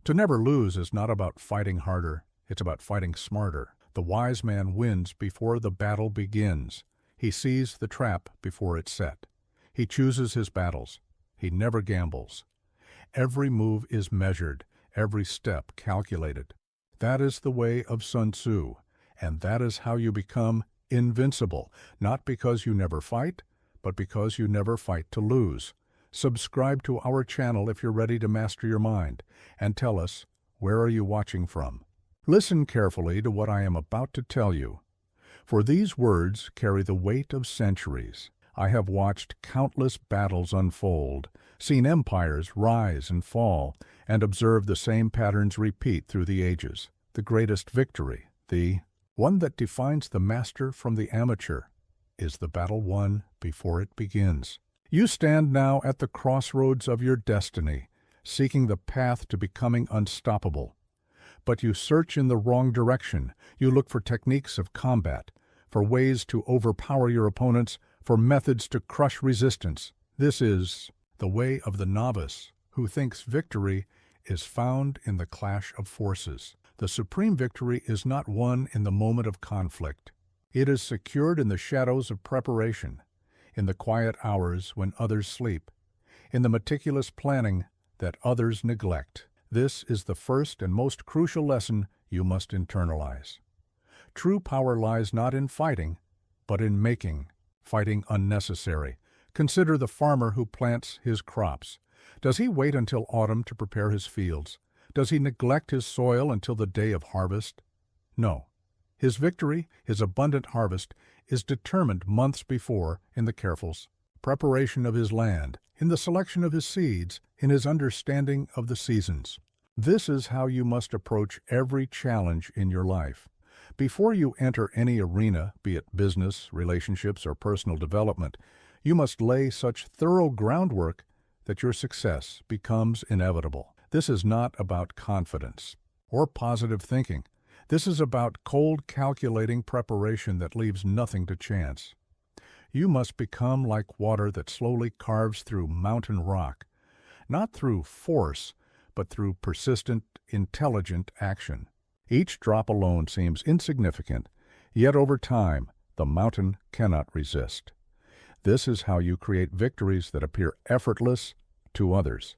To never lose is not about fighting harder, it's about fighting smarter. The wise man wins before the battle begins. He sees the trap before it's set. He chooses his battles. He never gambles. Every move is measured, every step calculated. That is the way of Sun Tzu, and that is how you become invincible, not because you never fight, but because you never fight to lose. Subscribe to our channel if you're ready to master your mind, and tell us, where are you watching from? Listen carefully to what I am about to tell you, for these words carry the weight of centuries. I have watched countless battles unfold, seen empires rise and fall, and observed the same patterns repeat through the ages. The greatest victory, the one that defines the master from the amateur, is the battle won before it begins. You stand now at the crossroads of your destiny, seeking the path to becoming unstoppable. But you search in the wrong direction. You look for techniques of combat, for ways to overpower your opponents, for methods to crush resistance. This is the way of the novice, who thinks victory is found in the clash of forces. The supreme victory is not won in the moment of conflict. It is secured in the shadows of preparation, in the quiet hours when others sleep, in the meticulous planning that others neglect. This is the first and most crucial lesson you must internalize. True power lies not in fighting, but in making fighting unnecessary. Consider the farmer who plants his crops. Does he wait until autumn to prepare his fields? Does he neglect his soil until the day of harvest? No. His victory, his abundant harvest, is determined months before in the careful preparation of his land, in the selection of his seeds, in his understanding of the seasons. This is how you must approach every challenge in your life. Before you enter any arena, be it business, relationships, or personal development, you must lay such thorough groundwork that your success becomes inevitable. This is not about confidence or positive thinking. This is about cold, calculating preparation that leaves nothing to chance. You must become like water that slowly carves through mountain rock, not through force, but through persistent, intelligent action. Each drop alone seems insignificant, yet over time, the mountain cannot resist. This is how you create victories that appear effortless to others.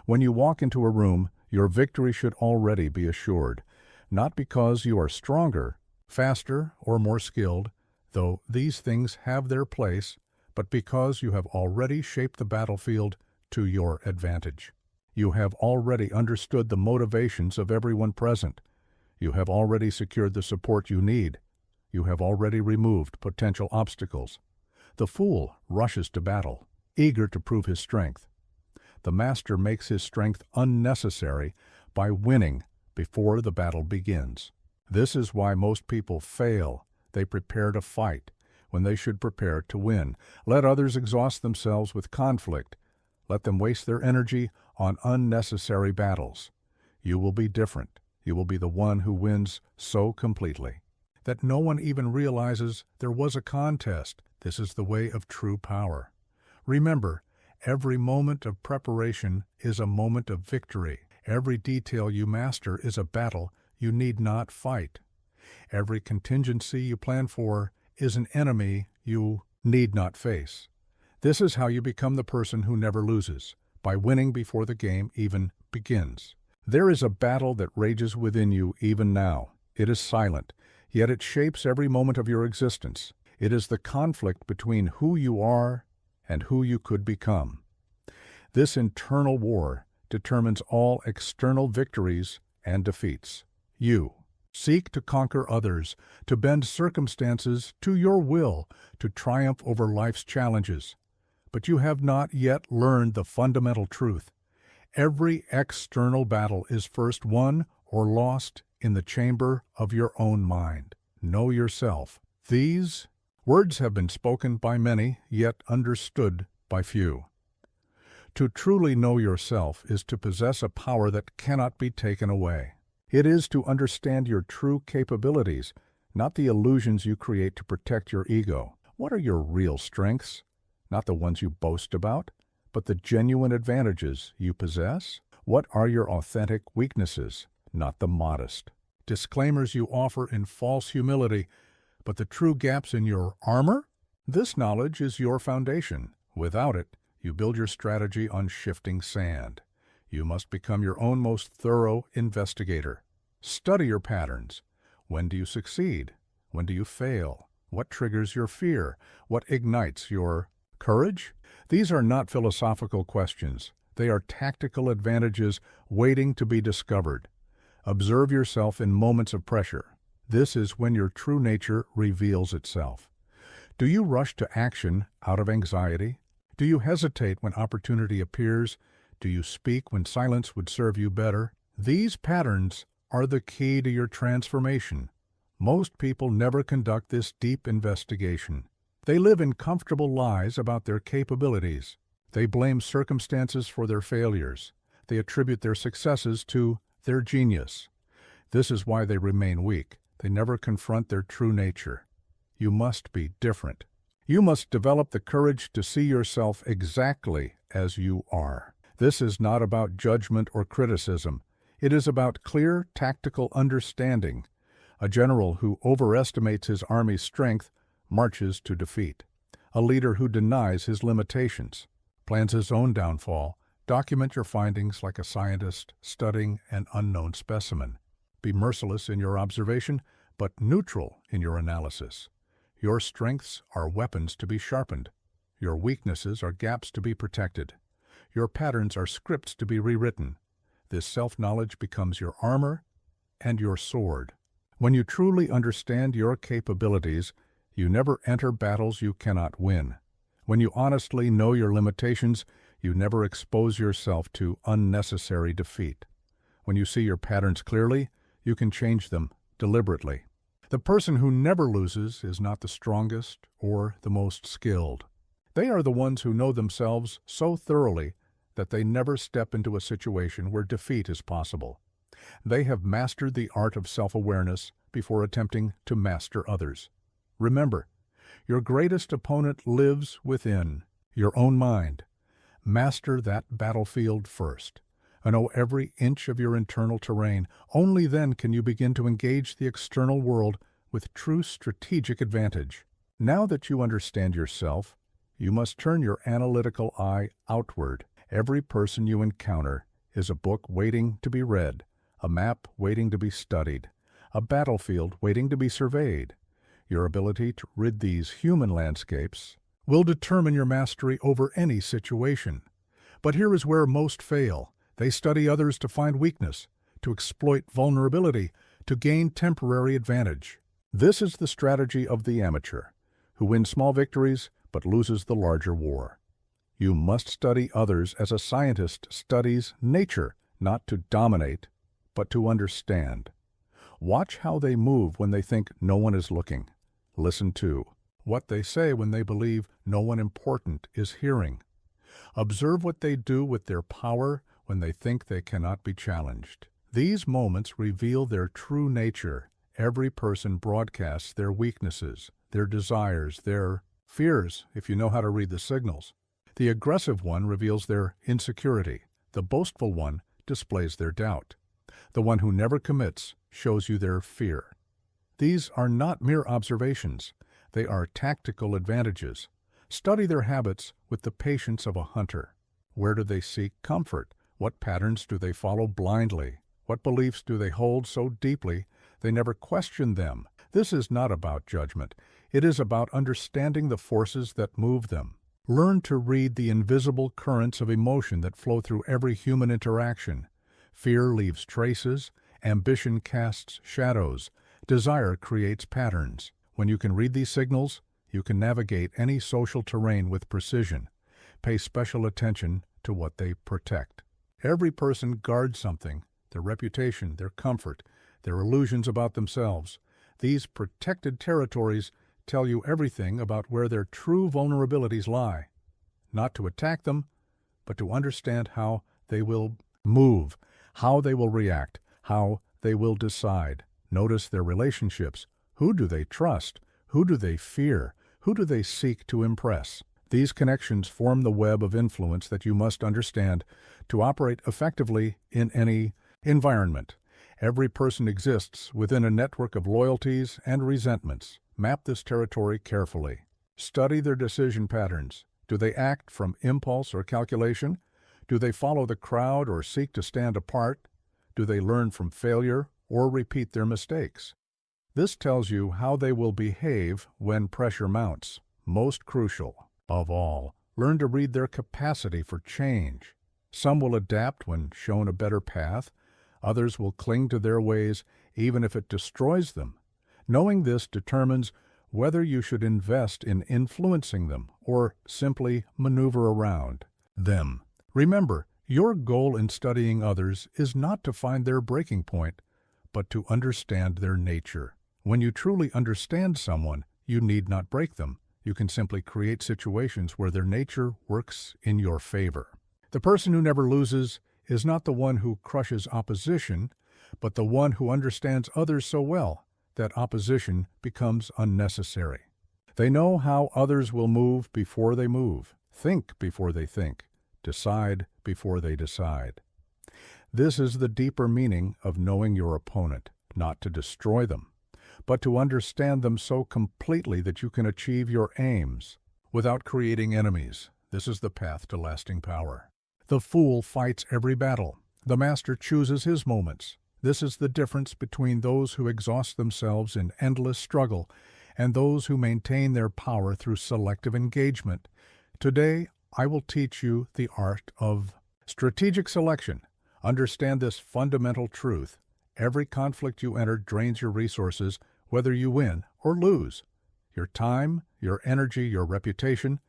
When you walk into a room, your victory should already be assured, not because you are stronger, faster, or more skilled, though these things have their place, but because you have already shaped the battlefield to your advantage. You have already understood the motivations of everyone present. You have already secured the support you need. You have already removed potential obstacles. The fool rushes to battle, eager to prove his strength. The master makes his strength unnecessary by winning before the battle begins. This is why most people fail. They prepare to fight when they should prepare to win. Let others exhaust themselves with conflict. Let them waste their energy on unnecessary battles. You will be different. You will be the one who wins so completely that no one even realizes there was a contest. This is the way of true power. Remember, every moment of preparation is a moment of victory. Every detail you master is a battle you need not fight. Every contingency you plan for is an enemy you need not face. This is how you become the person who never loses, by winning before the game even begins. There is a battle that rages within you even now. It is silent, yet it shapes every moment of your existence. It is the conflict between who you are and who you could become. This internal war determines all external victories and defeats. You seek to conquer others, to bend circumstances to your will, to triumph over life's challenges. But you have not yet learned the fundamental truth. Every external battle is first won or lost in the chamber of your own mind. Know yourself. These words have been spoken by many, yet understood by few. To truly know yourself is to possess a power that cannot be taken away. It is to understand your true capabilities, not the illusions you create to protect your ego. What are your real strengths? Not the ones you boast about, but the genuine advantages you possess. What are your authentic weaknesses, not the modest disclaimers you offer in false humility, but the true gaps in your armor? This knowledge is your foundation. Without it, you build your strategy on shifting sand. You must become your own most thorough investigator. Study your patterns. When do you succeed? When do you fail? What triggers your fear? What ignites your courage? These are not philosophical questions. They are tactical advantages waiting to be discovered. Observe yourself in moments of pressure. This is when your true nature reveals itself. Do you rush to action out of anxiety? Do you hesitate when opportunity appears? Do you speak when silence would serve you better? These patterns are the key to your transformation. Most people never conduct this deep investigation. They live in comfortable lies about their capabilities. They blame circumstances for their failures. They attribute their successes to their genius. This is why they remain weak. They never confront their true nature. You must be different. You must develop the courage to see yourself exactly as you are. This is not about judgment or criticism. It is about clear, tactical understanding. A general who overestimates his army's strength marches to defeat. A leader who denies his limitations plans his own downfall. Document your findings like a scientist studying an unknown specimen. Be merciless in your observation, but neutral in your analysis. Your strengths are weapons to be sharpened. Your weaknesses are gaps to be protected. Your patterns are scripts to be rewritten. This self-knowledge becomes your armor and your sword. When you truly understand your capabilities, you never enter battles you cannot win. When you honestly know your limitations, you never expose yourself to unnecessary defeat. When you see your patterns clearly, you can change them deliberately. The person who never loses is not the strongest or the most skilled. They are the ones who know themselves so thoroughly that they never step into a situation where defeat is possible. They have mastered the art of self-awareness before attempting to master others. Remember, your greatest opponent lives within your own mind. Master that battlefield first. Know every inch of your internal terrain. Only then can you begin to engage the external world with true strategic advantage. Now that you understand yourself, you must turn your analytical eye outward. Every person you encounter is a book waiting to be read, a map waiting to be studied, a battlefield waiting to be surveyed. Your ability to rid these human landscapes will determine your mastery over any situation. But here is where most fail. They study others to find weakness, to exploit vulnerability, to gain temporary advantage. This is the strategy of the amateur, who wins small victories but loses the larger war. You must study others as a scientist studies nature, not to dominate, but to understand. Watch how they move when they think no one is looking. Listen to what they say when they believe no one important is hearing. Observe what they do with their power when they think they cannot be challenged. These moments reveal their true nature. Every person broadcasts their weaknesses, their desires, their fears, if you know how to read the signals. The aggressive one reveals their insecurity. The boastful one displays their doubt. The one who never commits shows you their fear. These are not mere observations. They are tactical advantages. Study their habits with the patience of a hunter. Where do they seek comfort? What patterns do they follow blindly? What beliefs do they hold so deeply they never question them? This is not about judgment. It is about understanding the forces that move them. Learn to read the invisible currents of emotion that flow through every human interaction. Fear leaves traces. Ambition casts shadows. Desire creates patterns. When you can read these signals, you can navigate any social terrain with precision. Pay special attention to what they protect. Every person guards something, their reputation, their comfort, their illusions about themselves. These protected territories tell you everything about where their true vulnerabilities lie. Not to attack them, but to understand how they will move, how they will react, how they will decide. Notice their relationships. Who do they trust? Who do they fear? Who do they seek to impress? These connections form the web of influence that you must understand to operate effectively in any environment. Every person exists within a network of loyalties and resentments. Map this territory carefully. Study their decision patterns. Do they act from impulse or calculation? Do they follow the crowd or seek to stand apart? Do they learn from failure or repeat their mistakes? This tells you how they will behave when pressure mounts. Most crucial of all, learn to read their capacity for change. Some will adapt when shown a better path. Others will cling to their ways even if it destroys them. Knowing this determines whether you should invest in influencing them or simply maneuver around them. Remember, your goal in studying others is not to find their breaking point, but to understand their nature. When you truly understand someone, you need not break them. You can simply create situations where their nature works in your favor. The person who never loses is not the one who crushes opposition, but the one who understands others so well that opposition becomes unnecessary. They know how others will move before they move, think before they think, decide before they decide. This is the deeper meaning of knowing your opponent, not to destroy them, but to understand them so completely that you can achieve your aims without creating enemies. This is the path to lasting power. The fool fights every battle. The master chooses his moments. This is the difference between those who exhaust themselves in endless struggle and those who maintain their power through selective engagement. Today, I will teach you the art of strategic selection. Understand this fundamental truth. Every conflict you enter drains your resources, whether you win or lose. Your time, your energy, your reputation,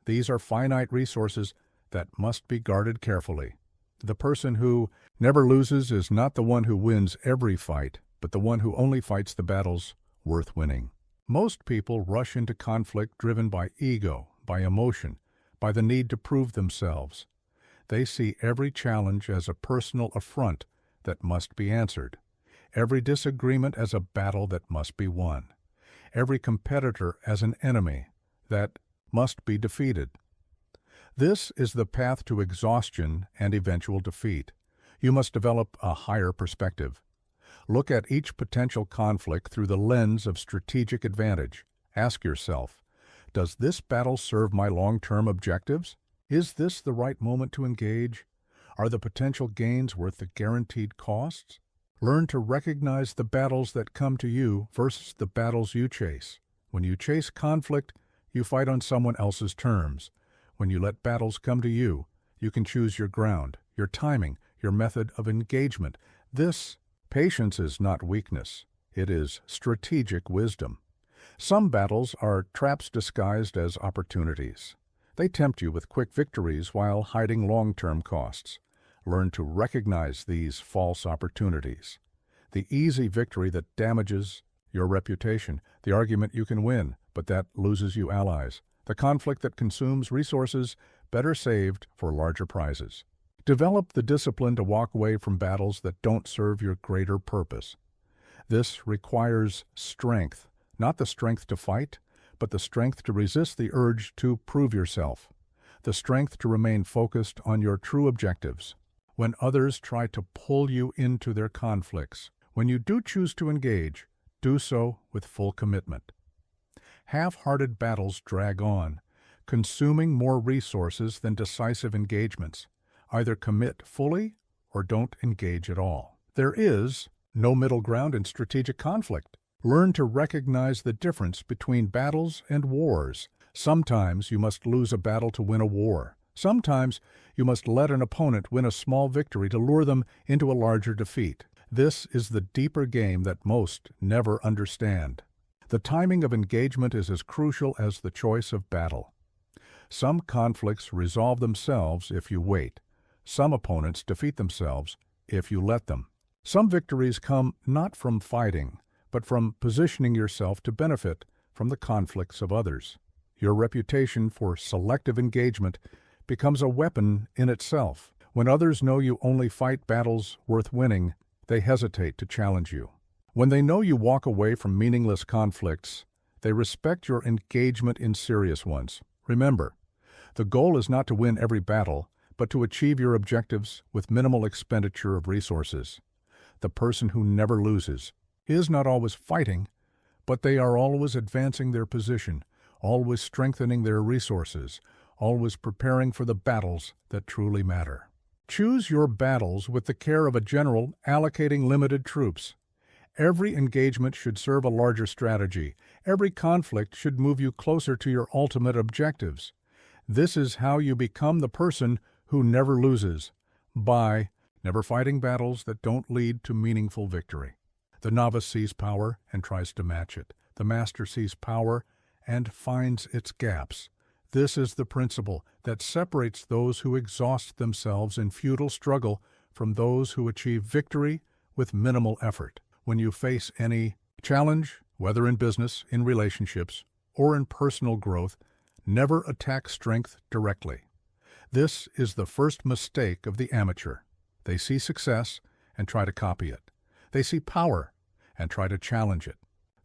these are finite resources that must be guarded carefully. The person who never loses is not the one who wins every fight, but the one who only fights the battles worth winning. Most people rush into conflict driven by ego, by emotion, by the need to prove themselves. They see every challenge as a personal affront that must be answered, every disagreement as a battle that must be won, every competitor as an enemy that must be defeated. This is the path to exhaustion and eventual defeat. You must develop a higher perspective. Look at each potential conflict through the lens of strategic advantage. Ask yourself, does this battle serve my long-term objectives? Is this the right moment to engage? Are the potential gains worth the guaranteed costs? Learn to recognize the battles that come to you versus the battles you chase. When you chase conflict, you fight on someone else's terms. When you let battles come to you, you can choose your ground, your timing, your method of engagement. This patience is not weakness. It is strategic wisdom. Some battles are traps disguised as opportunities. They tempt you with quick victories while hiding long-term costs. Learn to recognize these false opportunities. The easy victory that damages your reputation, the argument you can win, but that loses you allies, the conflict that consumes resources better saved for larger prizes. Develop the discipline to walk away from battles that don't serve your greater purpose. This requires strength, not the strength to fight, but the strength to resist the urge to prove yourself, the strength to remain focused on your true objectives. When others try to pull you into their conflicts, when you do choose to engage, do so with full commitment. Half-hearted battles drag on, consuming more resources than decisive engagements. Either commit fully or don't engage at all. There is no middle ground in strategic conflict. Learn to recognize the difference between battles and wars. Sometimes you must lose a battle to win a war. Sometimes you must let an opponent win a small victory to lure them into a larger defeat. This is the deeper game that most never understand. The timing of engagement is as crucial as the choice of battle. Some conflicts resolve themselves if you wait. Some opponents defeat themselves if you let them. Some victories come not from fighting, but from positioning yourself to benefit from the conflicts of others. Your reputation for selective engagement becomes a weapon in itself. When others know you only fight battles worth winning, they hesitate to challenge you. When they know you walk away from meaningless conflicts, they respect your engagement in serious ones. Remember, The goal is not to win every battle, but to achieve your objectives with minimal expenditure of resources. The person who never loses is not always fighting, but they are always advancing their position, always strengthening their resources, always preparing for the battles that truly matter. Choose your battles with the care of a general allocating limited troops. Every engagement should serve a larger strategy. Every conflict should move you closer to your ultimate objectives. This is how you become the person who never loses, by never fighting battles that don't lead to meaningful victory. The novice sees power and tries to match it. The master sees power and finds its gaps. This is the principle that separates those who exhaust themselves in futile struggle from those who achieve victory with minimal effort. When you face any challenge, whether in business, in relationships, or in personal growth, never attack strength directly. This is the first mistake of the amateur. They see success and try to copy it. They see power and try to challenge it.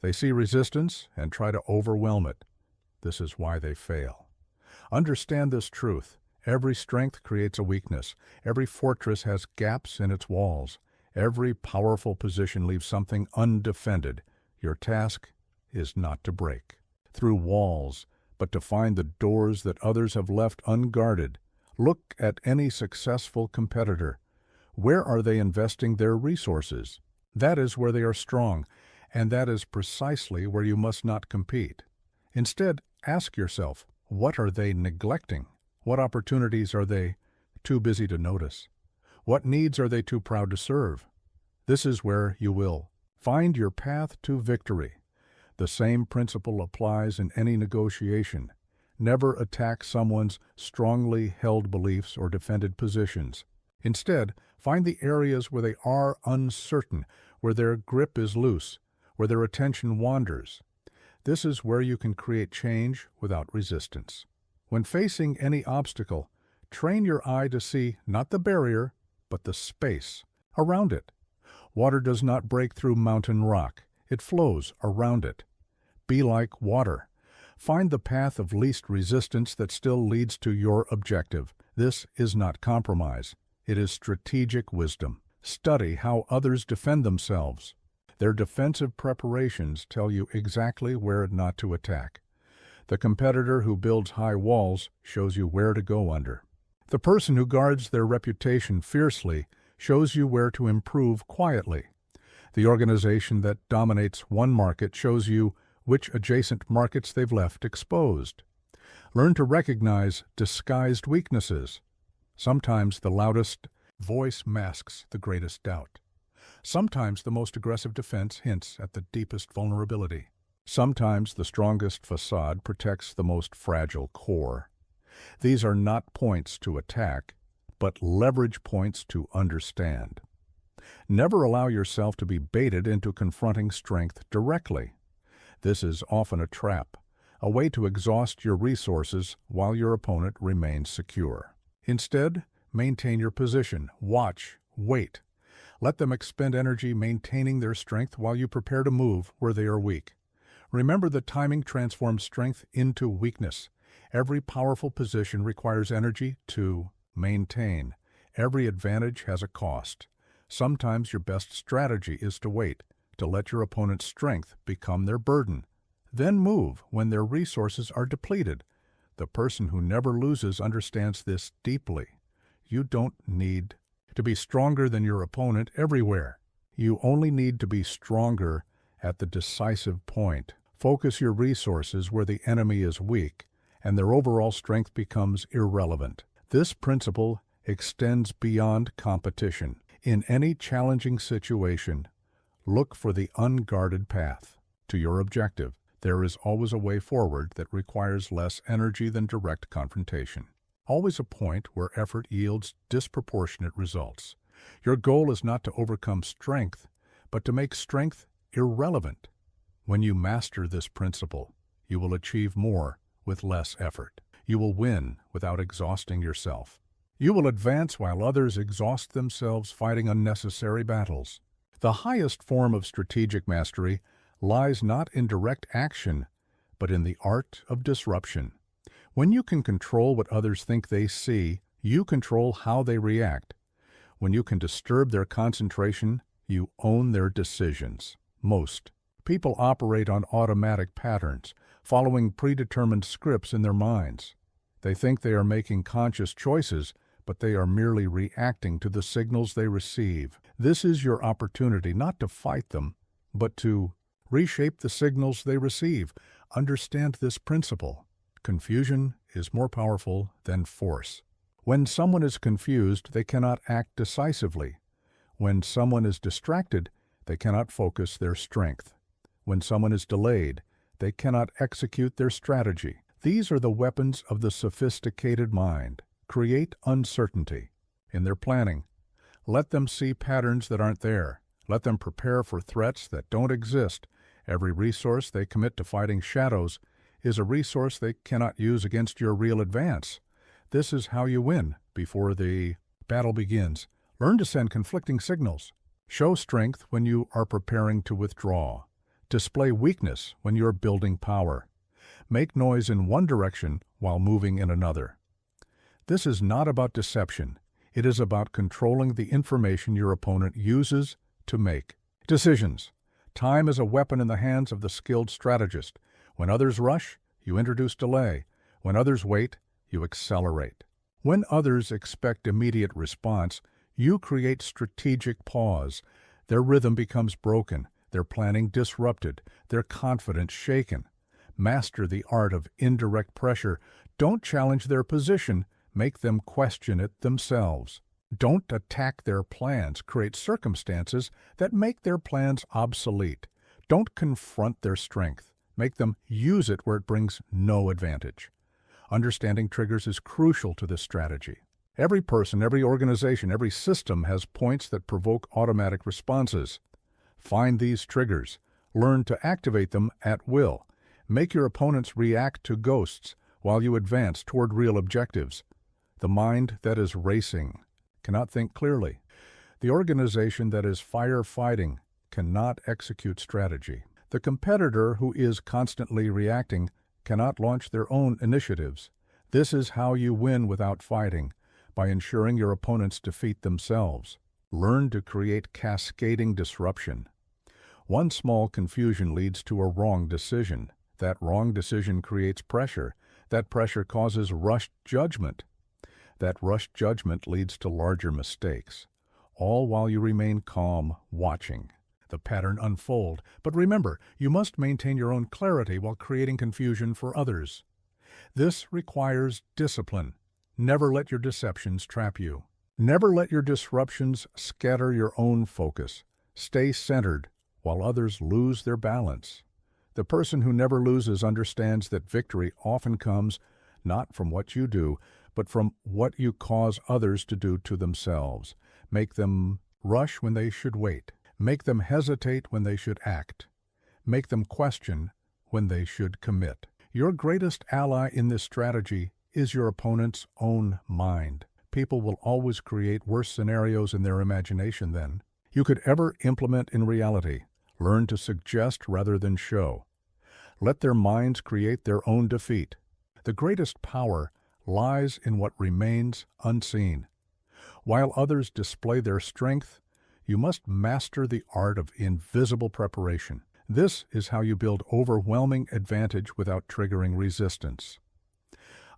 They see resistance and try to overwhelm it. This is why they fail. Understand this truth. Every strength creates a weakness. Every fortress has gaps in its walls. Every powerful position leaves something undefended. Your task is not to break through walls, but to find the doors that others have left unguarded. Look at any successful competitor. Where are they investing their resources? That is where they are strong, and that is precisely where you must not compete. Instead, ask yourself, what are they neglecting? What opportunities are they too busy to notice? What needs are they too proud to serve? This is where you will find your path to victory. The same principle applies in any negotiation. Never attack someone's strongly held beliefs or defended positions. Instead, find the areas where they are uncertain, where their grip is loose, where their attention wanders. This is where you can create change without resistance. When facing any obstacle, train your eye to see not the barrier, but the space around it. Water does not break through mountain rock. It flows around it. Be like water. Find the path of least resistance that still leads to your objective. This is not compromise. It is strategic wisdom. Study how others defend themselves. Their defensive preparations tell you exactly where not to attack. The competitor who builds high walls shows you where to go under. The person who guards their reputation fiercely shows you where to improve quietly. The organization that dominates one market shows you which adjacent markets they've left exposed. Learn to recognize disguised weaknesses. Sometimes the loudest voice masks the greatest doubt. Sometimes the most aggressive defense hints at the deepest vulnerability. Sometimes the strongest facade protects the most fragile core. These are not points to attack, but leverage points to understand. Never allow yourself to be baited into confronting strength directly. This is often a trap, a way to exhaust your resources while your opponent remains secure. Instead, maintain your position. Watch, wait. Let them expend energy maintaining their strength while you prepare to move where they are weak. Remember that timing transforms strength into weakness. Every powerful position requires energy to maintain. Every advantage has a cost. Sometimes your best strategy is to wait, to let your opponent's strength become their burden. Then move when their resources are depleted. The person who never loses understands this deeply. You don't need to be stronger than your opponent everywhere. You only need to be stronger at the decisive point. Focus your resources where the enemy is weak, and their overall strength becomes irrelevant. This principle extends beyond competition. In any challenging situation, look for the unguarded path to your objective. There is always a way forward that requires less energy than direct confrontation. Always a point where effort yields disproportionate results. Your goal is not to overcome strength, but to make strength irrelevant. When you master this principle, you will achieve more with less effort. You will win without exhausting yourself. You will advance while others exhaust themselves fighting unnecessary battles. The highest form of strategic mastery lies not in direct action, but in the art of disruption. When you can control what others think they see, you control how they react. When you can disturb their concentration, you own their decisions. Most people operate on automatic patterns, following predetermined scripts in their minds. They think they are making conscious choices, but they are merely reacting to the signals they receive. This is your opportunity not to fight them, but to reshape the signals they receive. Understand this principle. Confusion is more powerful than force. When someone is confused, they cannot act decisively. When someone is distracted, they cannot focus their strength. When someone is delayed, they cannot execute their strategy. These are the weapons of the sophisticated mind. Create uncertainty in their planning. Let them see patterns that aren't there. Let them prepare for threats that don't exist. Every resource they commit to fighting shadows is a resource they cannot use against your real advance. This is how you win before the battle begins. Learn to send conflicting signals. Show strength when you are preparing to withdraw. Display weakness when you're building power. Make noise in one direction while moving in another. This is not about deception. It is about controlling the information your opponent uses to make decisions. Time is a weapon in the hands of the skilled strategist. When others rush, you introduce delay. When others wait, you accelerate. When others expect immediate response, you create strategic pause. Their rhythm becomes broken, their planning disrupted, their confidence shaken. Master the art of indirect pressure. Don't challenge their position, make them question it themselves. Don't attack their plans, create circumstances that make their plans obsolete. Don't confront their strength, make them use it where it brings no advantage. Understanding triggers is crucial to this strategy. Every person, every organization, every system has points that provoke automatic responses. Find these triggers. Learn to activate them at will. Make your opponents react to ghosts while you advance toward real objectives. The mind that is racing cannot think clearly. The organization that is firefighting cannot execute strategy. The competitor who is constantly reacting cannot launch their own initiatives. This is how you win without fighting, by ensuring your opponents defeat themselves. Learn to create cascading disruption. One small confusion leads to a wrong decision. That wrong decision creates pressure. That pressure causes rushed judgment. That rushed judgment leads to larger mistakes, all while you remain calm, watching the pattern unfold. But remember, you must maintain your own clarity while creating confusion for others. This requires discipline. Never let your deceptions trap you. Never let your disruptions scatter your own focus. Stay centered while others lose their balance. The person who never loses understands that victory often comes not from what you do, but from what you cause others to do to themselves. Make them rush when they should wait. Make them hesitate when they should act. Make them question when they should commit. Your greatest ally in this strategy is your opponent's own mind. People will always create worse scenarios in their imagination than you could ever implement in reality. Learn to suggest rather than show. Let their minds create their own defeat. The greatest power lies in what remains unseen. While others display their strength, you must master the art of invisible preparation. This is how you build overwhelming advantage without triggering resistance.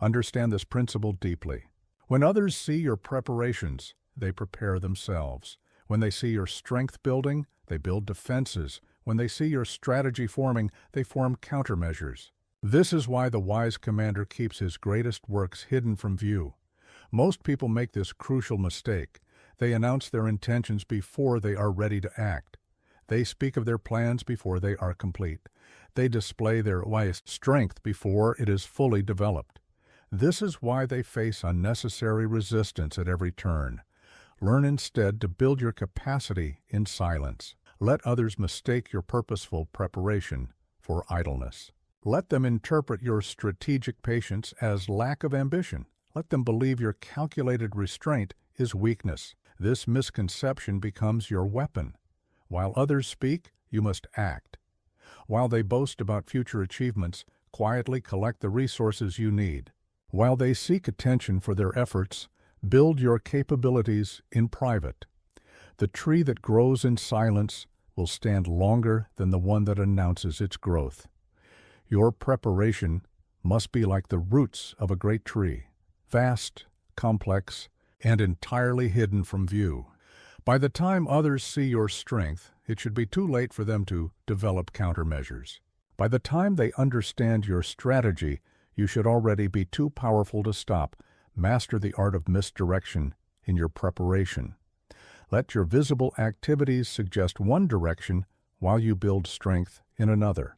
Understand this principle deeply. When others see your preparations, they prepare themselves. When they see your strength building, they build defenses. When they see your strategy forming, they form countermeasures. This is why the wise commander keeps his greatest works hidden from view. Most people make this crucial mistake. They announce their intentions before they are ready to act. They speak of their plans before they are complete. They display their highest strength before it is fully developed. This is why they face unnecessary resistance at every turn. Learn instead to build your capacity in silence. Let others mistake your purposeful preparation for idleness. Let them interpret your strategic patience as lack of ambition. Let them believe your calculated restraint is weakness. This misconception becomes your weapon. While others speak, you must act. While they boast about future achievements, quietly collect the resources you need. While they seek attention for their efforts, build your capabilities in private. The tree that grows in silence will stand longer than the one that announces its growth. Your preparation must be like the roots of a great tree, vast, complex, and entirely hidden from view. By the time others see your strength, it should be too late for them to develop countermeasures. By the time they understand your strategy, you should already be too powerful to stop. Master the art of misdirection in your preparation. Let your visible activities suggest one direction while you build strength in another.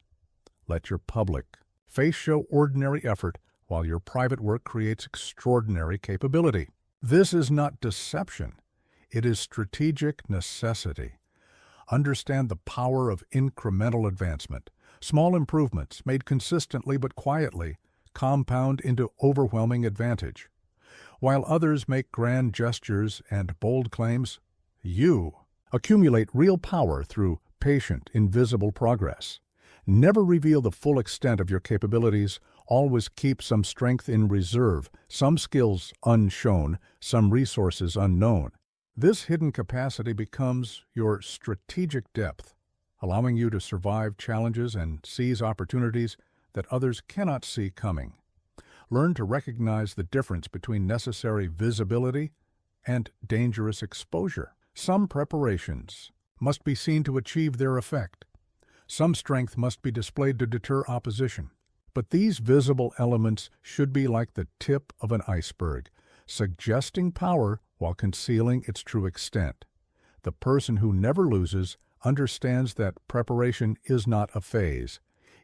Let your public face show ordinary effort while your private work creates extraordinary capability. This is not deception. It is strategic necessity. Understand the power of incremental advancement. Small improvements made consistently but quietly compound into overwhelming advantage. While others make grand gestures and bold claims, you accumulate real power through patient, invisible progress. Never reveal the full extent of your capabilities. Always keep some strength in reserve, some skills unshown, some resources unknown. This hidden capacity becomes your strategic depth, allowing you to survive challenges and seize opportunities that others cannot see coming. Learn to recognize the difference between necessary visibility and dangerous exposure. Some preparations must be seen to achieve their effect. Some strength must be displayed to deter opposition. But these visible elements should be like the tip of an iceberg, suggesting power while concealing its true extent. The person who never loses understands that preparation is not a phase.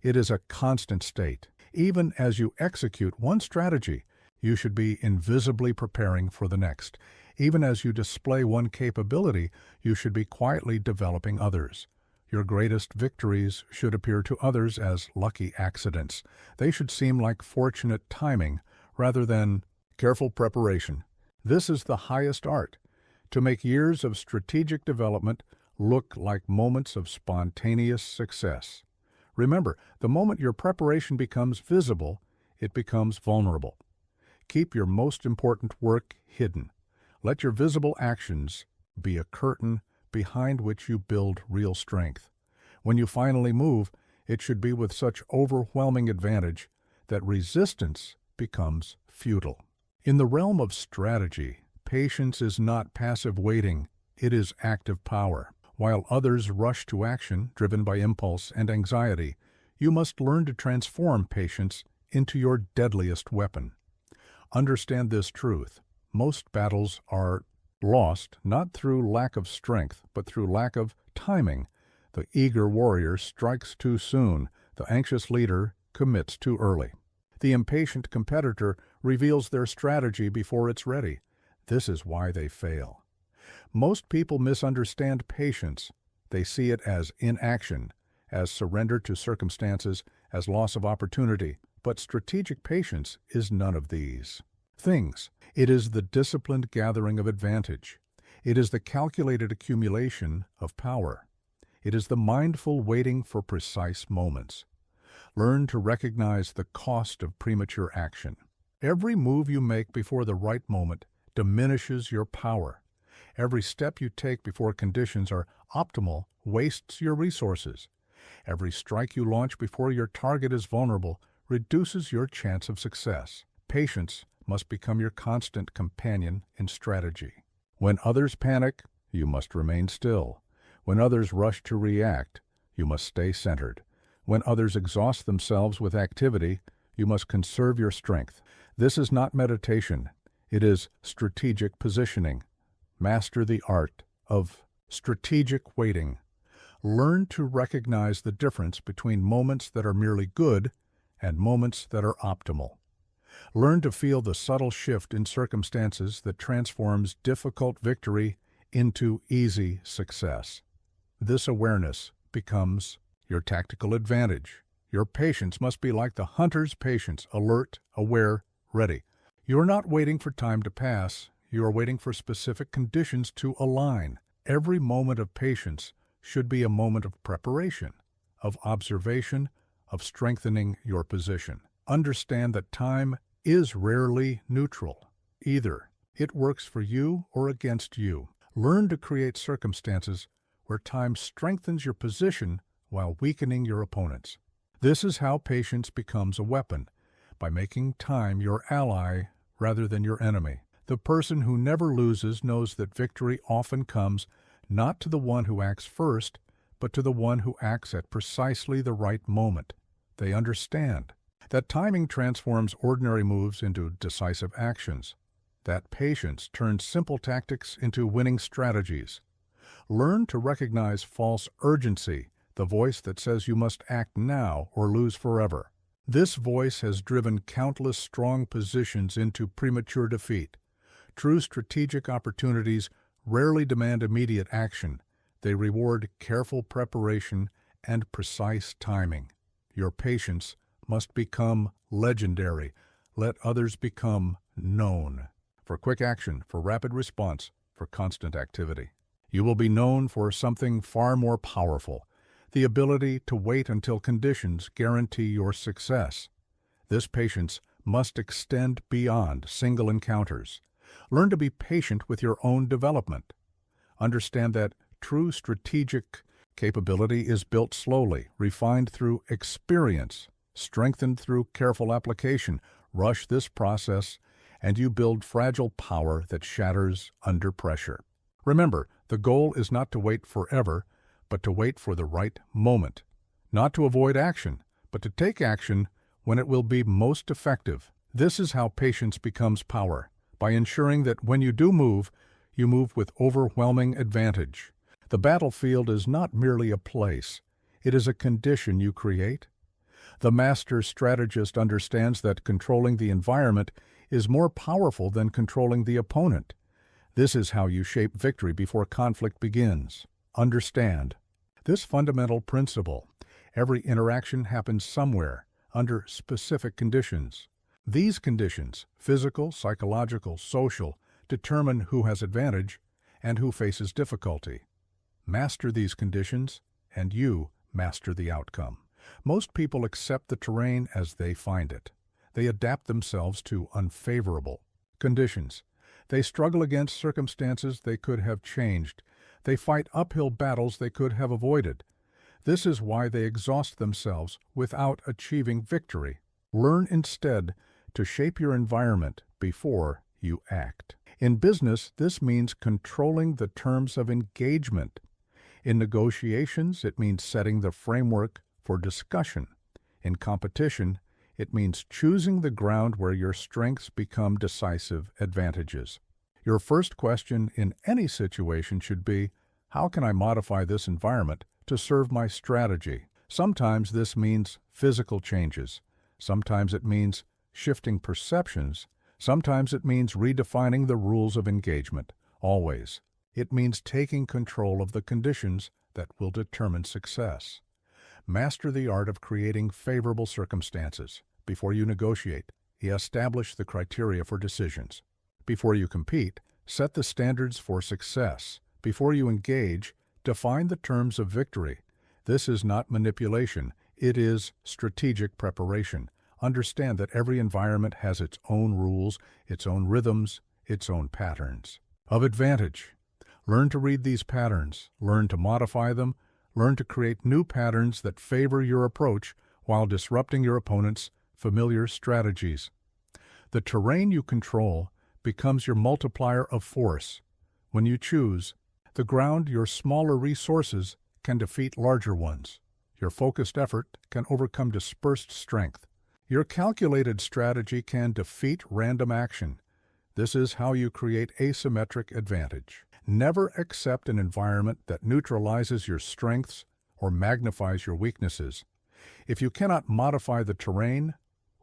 It is a constant state. Even as you execute one strategy, you should be invisibly preparing for the next. Even as you display one capability, you should be quietly developing others. Your greatest victories should appear to others as lucky accidents. They should seem like fortunate timing rather than careful preparation. This is the highest art, to make years of strategic development look like moments of spontaneous success. Remember, the moment your preparation becomes visible, it becomes vulnerable. Keep your most important work hidden. Let your visible actions be a curtain behind which you build real strength. When you finally move, it should be with such overwhelming advantage that resistance becomes futile. In the realm of strategy, patience is not passive waiting, it is active power. While others rush to action, driven by impulse and anxiety, you must learn to transform patience into your deadliest weapon. Understand this truth. Most battles are lost not through lack of strength, but through lack of timing. The eager warrior strikes too soon. The anxious leader commits too early. The impatient competitor reveals their strategy before it's ready. This is why they fail. Most people misunderstand patience. They see it as inaction, as surrender to circumstances, as loss of opportunity. But strategic patience is none of these things. It is the disciplined gathering of advantage. It is the calculated accumulation of power. It is the mindful waiting for precise moments. Learn to recognize the cost of premature action. Every move you make before the right moment diminishes your power. Every step you take before conditions are optimal wastes your resources. Every strike you launch before your target is vulnerable reduces your chance of success. Patience must become your constant companion in strategy. When others panic, you must remain still. When others rush to react, you must stay centered. When others exhaust themselves with activity, you must conserve your strength. This is not meditation. It is strategic positioning. Master the art of strategic waiting. Learn to recognize the difference between moments that are merely good and moments that are optimal. Learn to feel the subtle shift in circumstances that transforms difficult victory into easy success. This awareness becomes your tactical advantage. Your patience must be like the hunter's patience, alert, aware, ready. You are not waiting for time to pass. You are waiting for specific conditions to align. Every moment of patience should be a moment of preparation, of observation, of strengthening your position. Understand that time is rarely neutral. Either it works for you or against you. Learn to create circumstances where time strengthens your position while weakening your opponents. This is how patience becomes a weapon, by making time your ally rather than your enemy. The person who never loses knows that victory often comes not to the one who acts first, but to the one who acts at precisely the right moment. They understand that timing transforms ordinary moves into decisive actions, that patience turns simple tactics into winning strategies. Learn to recognize false urgency, the voice that says you must act now or lose forever. This voice has driven countless strong positions into premature defeat. True strategic opportunities rarely demand immediate action. They reward careful preparation and precise timing. Your patience must become legendary. Let others become known. For quick action, for rapid response, for constant activity. You will be known for something far more powerful, the ability to wait until conditions guarantee your success. This patience must extend beyond single encounters. Learn to be patient with your own development. Understand that true strategic capability is built slowly, refined through experience, strengthened through careful application. Rush this process, and you build fragile power that shatters under pressure. Remember, the goal is not to wait forever, but to wait for the right moment. Not to avoid action, but to take action when it will be most effective. This is how patience becomes power, by ensuring that when you do move, you move with overwhelming advantage. The battlefield is not merely a place, it is a condition you create. The master strategist understands that controlling the environment is more powerful than controlling the opponent. This is how you shape victory before conflict begins. Understand this fundamental principle. Every interaction happens somewhere, under specific conditions. These conditions, physical, psychological, social, determine who has advantage and who faces difficulty. Master these conditions, and you master the outcome. Most people accept the terrain as they find it. They adapt themselves to unfavorable conditions. They struggle against circumstances they could have changed. They fight uphill battles they could have avoided. This is why they exhaust themselves without achieving victory. Learn instead to shape your environment before you act. In business, this means controlling the terms of engagement. In negotiations, it means setting the framework for discussion. In competition, it means choosing the ground where your strengths become decisive advantages. Your first question in any situation should be, how can I modify this environment to serve my strategy? Sometimes this means physical changes. Sometimes it means shifting perceptions. Sometimes it means redefining the rules of engagement. Always, it means taking control of the conditions that will determine success. Master the art of creating favorable circumstances. Before you negotiate, establish the criteria for decisions. Before you compete, set the standards for success. Before you engage, define the terms of victory. This is not manipulation, it is strategic preparation. Understand that every environment has its own rules, its own rhythms, its own patterns of advantage. Learn to read these patterns, learn to modify them, learn to create new patterns that favor your approach while disrupting your opponent's familiar strategies. The terrain you control becomes your multiplier of force. When you choose the ground, your smaller resources can defeat larger ones. Your focused effort can overcome dispersed strength. Your calculated strategy can defeat random action. This is how you create asymmetric advantage. Never accept an environment that neutralizes your strengths or magnifies your weaknesses. If you cannot modify the terrain,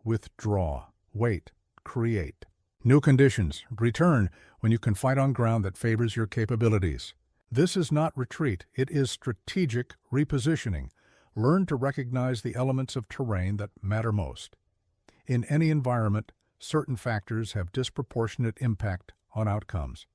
withdraw, wait, create. New conditions. Return when you can fight on ground that favors your capabilities. This is not retreat, it is strategic repositioning. Learn to recognize the elements of terrain that matter most. In any environment, certain factors have disproportionate impact on outcomes.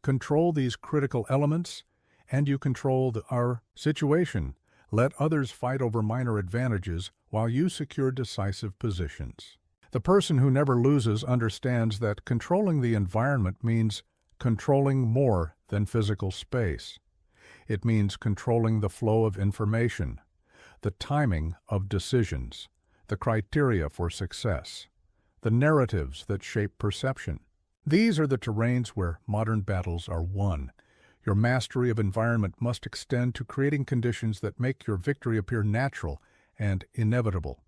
Control these critical elements, and you control our situation. Let others fight over minor advantages while you secure decisive positions. The person who never loses understands that controlling the environment means controlling more than physical space. It means controlling the flow of information, the timing of decisions, the criteria for success, the narratives that shape perception. These are the terrains where modern battles are won. Your mastery of environment must extend to creating conditions that make your victory appear natural and inevitable.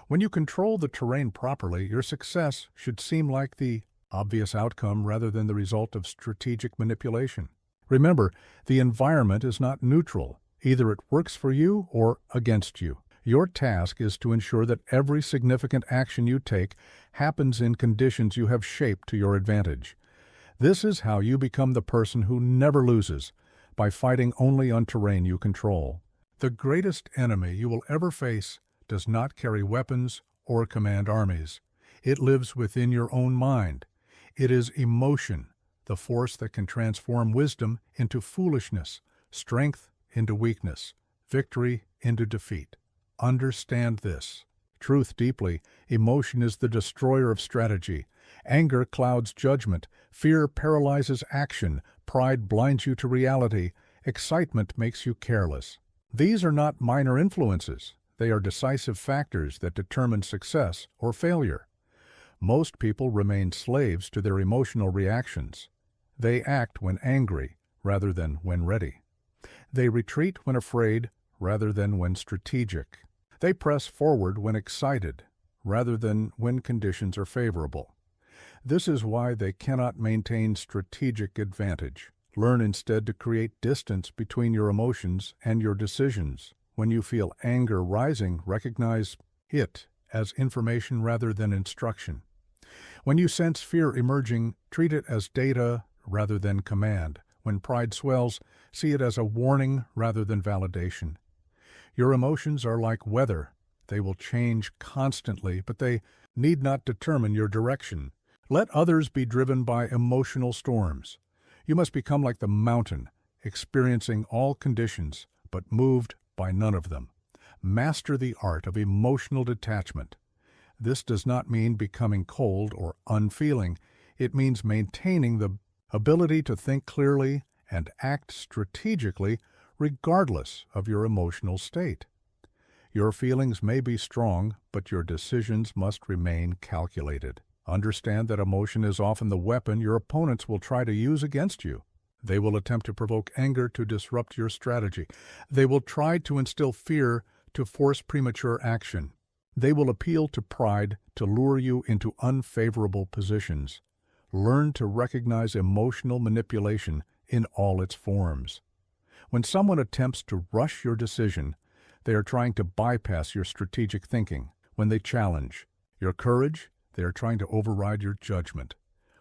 When you control the terrain properly, your success should seem like the obvious outcome rather than the result of strategic manipulation. Remember, the environment is not neutral. Either it works for you or against you. Your task is to ensure that every significant action you take happens in conditions you have shaped to your advantage. This is how you become the person who never loses, by fighting only on terrain you control. The greatest enemy you will ever face does not carry weapons or command armies. It lives within your own mind. It is emotion, the force that can transform wisdom into foolishness, strength into weakness, victory into defeat. Understand this. Truth deeply, emotion is the destroyer of strategy. Anger clouds judgment. Fear paralyzes action. Pride blinds you to reality. Excitement makes you careless. These are not minor influences. They are decisive factors that determine success or failure. Most people remain slaves to their emotional reactions. They act when angry rather than when ready. They retreat when afraid rather than when strategic. They press forward when excited rather than when conditions are favorable. This is why they cannot maintain strategic advantage. Learn instead to create distance between your emotions and your decisions. When you feel anger rising, recognize it as information rather than instruction. When you sense fear emerging, treat it as data rather than command. When pride swells, see it as a warning rather than validation. Your emotions are like weather. They will change constantly, but they need not determine your direction. Let others be driven by emotional storms. You must become like the mountain, experiencing all conditions, but moved by none of them. Master the art of emotional detachment. This does not mean becoming cold or unfeeling. It means maintaining the ability to think clearly and act strategically regardless of your emotional state. Your feelings may be strong, but your decisions must remain calculated. Understand that emotion is often the weapon your opponents will try to use against you. They will attempt to provoke anger to disrupt your strategy. They will try to instill fear to force premature action. They will appeal to pride to lure you into unfavorable positions. Learn to recognize emotional manipulation in all its forms. When someone attempts to rush your decision, they are trying to bypass your strategic thinking. When they challenge your courage, they are trying to override your judgment.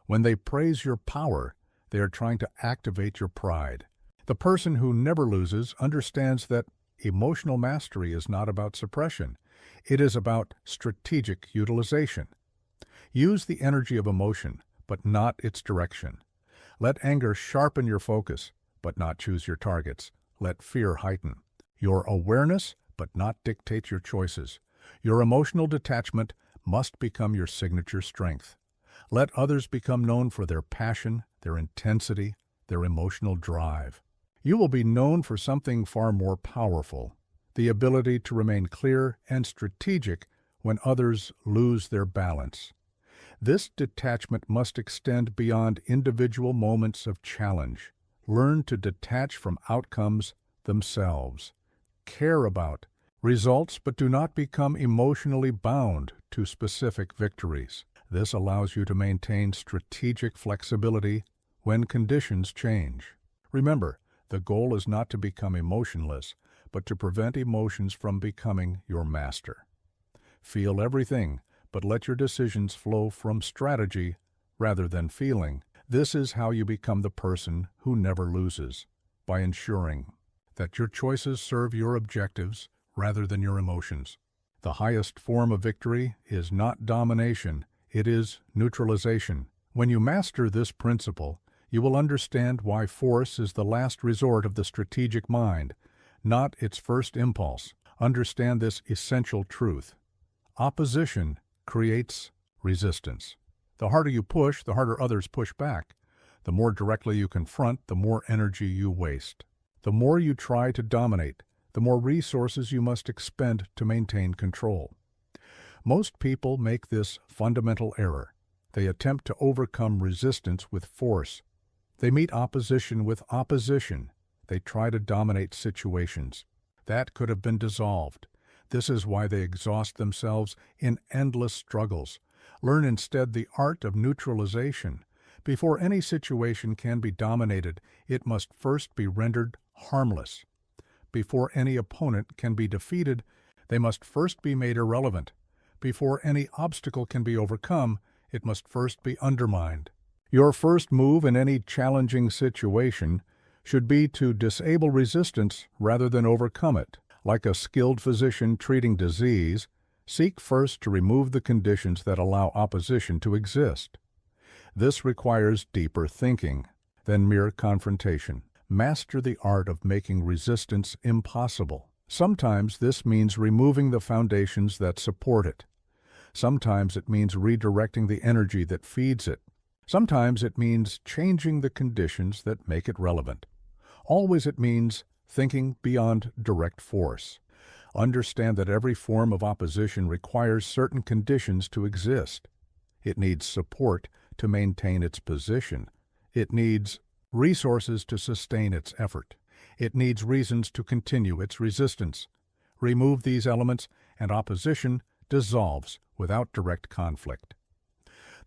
When they praise your power, they are trying to activate your pride. The person who never loses understands that emotional mastery is not about suppression. It is about strategic utilization. Use the energy of emotion, but not its direction. Let anger sharpen your focus, but not choose your targets. Let fear heighten your awareness, but not dictate your choices. Your emotional detachment must become your signature strength. Let others become known for their passion, their intensity, their emotional drive. You will be known for something far more powerful, the ability to remain clear and strategic when others lose their balance. This detachment must extend beyond individual moments of challenge. Learn to detach from outcomes themselves. Care about results, but do not become emotionally bound to specific victories. This allows you to maintain strategic flexibility when conditions change. Remember, the goal is not to become emotionless, but to prevent emotions from becoming your master. Feel everything, but let your decisions flow from strategy rather than feeling. This is how you become the person who never loses, by ensuring that your choices serve your objectives rather than your emotions. The highest form of victory is not domination, it is neutralization. When you master this principle, you will understand why force is the last resort of the strategic mind, not its first impulse. Understand this essential truth. Opposition creates resistance. The harder you push, the harder others push back. The more directly you confront, the more energy you waste. The more you try to dominate, the more resources you must expend to maintain control. Most people make this fundamental error. They attempt to overcome resistance with force. They meet opposition with opposition. They try to dominate situations. That could have been dissolved. This is why they exhaust themselves in endless struggles. Learn instead the art of neutralization. Before any situation can be dominated, it must first be rendered harmless. Before any opponent can be defeated, they must first be made irrelevant. Before any obstacle can be overcome, it must first be undermined. Your first move in any challenging situation should be to disable resistance rather than overcome it. Like a skilled physician treating disease, seek first to remove the conditions that allow opposition to exist. This requires deeper thinking than mere confrontation. Master the art of making resistance impossible. Sometimes this means removing the foundations that support it. Sometimes it means redirecting the energy that feeds it. Sometimes it means changing the conditions that make it relevant. Always it means thinking beyond direct force. Understand that every form of opposition requires certain conditions to exist. It needs support to maintain its position. It needs resources to sustain its effort. It needs reasons to continue its resistance. Remove these elements, and opposition dissolves without direct conflict.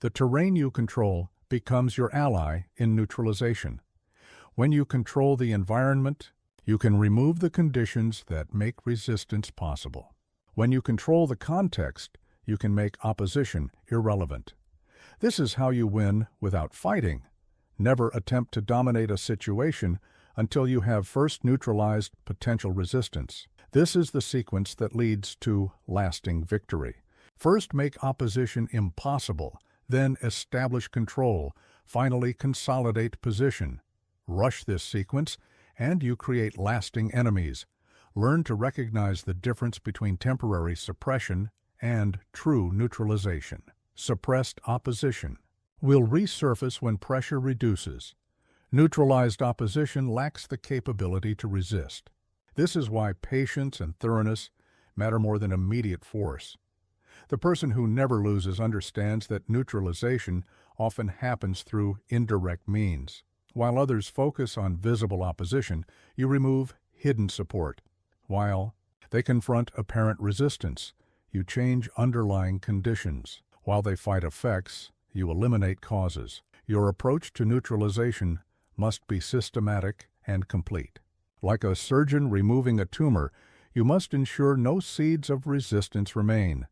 The terrain you control becomes your ally in neutralization. When you control the environment, you can remove the conditions that make resistance possible. When you control the context, you can make opposition irrelevant. This is how you win without fighting. Never attempt to dominate a situation until you have first neutralized potential resistance. This is the sequence that leads to lasting victory. First make opposition impossible, then establish control, finally consolidate position. Rush this sequence, and you create lasting enemies. Learn to recognize the difference between temporary suppression and true neutralization. Suppressed opposition will resurface when pressure reduces. Neutralized opposition lacks the capability to resist. This is why patience and thoroughness matter more than immediate force. The person who never loses understands that neutralization often happens through indirect means. While others focus on visible opposition, you remove hidden support. While they confront apparent resistance, you change underlying conditions. While they fight effects, you eliminate causes. Your approach to neutralization must be systematic and complete. Like a surgeon removing a tumor, you must ensure no seeds of resistance remain.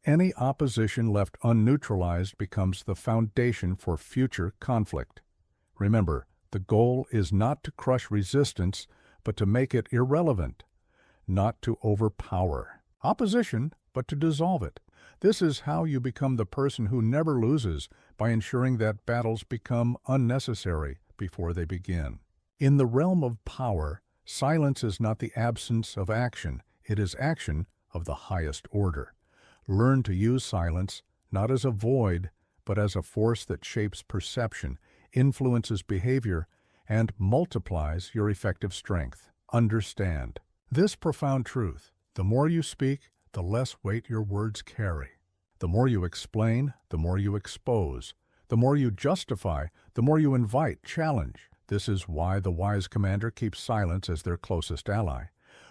Any opposition left unneutralized becomes the foundation for future conflict. Remember, the goal is not to crush resistance, but to make it irrelevant, not to overpower opposition, but to dissolve it. This is how you become the person who never loses, by ensuring that battles become unnecessary before they begin. In the realm of power, silence is not the absence of action, it is action of the highest order. Learn to use silence not as a void, but as a force that shapes perception, influences behavior, and multiplies your effective strength. Understand this profound truth: the more you speak, the less weight your words carry. The more you explain, the more you expose. The more you justify, the more you invite challenge. This is why the wise commander keeps silence as their closest ally.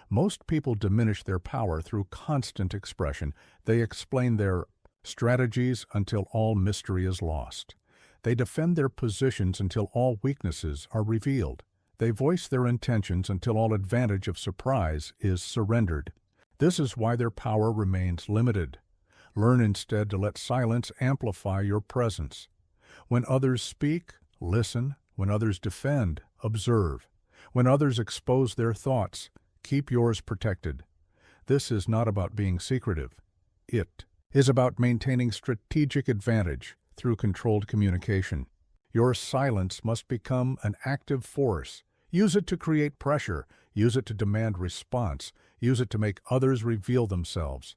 Most people diminish their power through constant expression. They explain their strategies until all mystery is lost. They defend their positions until all weaknesses are revealed. They voice their intentions until all advantage of surprise is surrendered. This is why their power remains limited. Learn instead to let silence amplify your presence. When others speak, listen. When others defend, observe. When others expose their thoughts, keep yours protected. This is not about being secretive. It is about maintaining strategic advantage through controlled communication. Your silence must become an active force. Use it to create pressure. Use it to demand response. Use it to make others reveal themselves.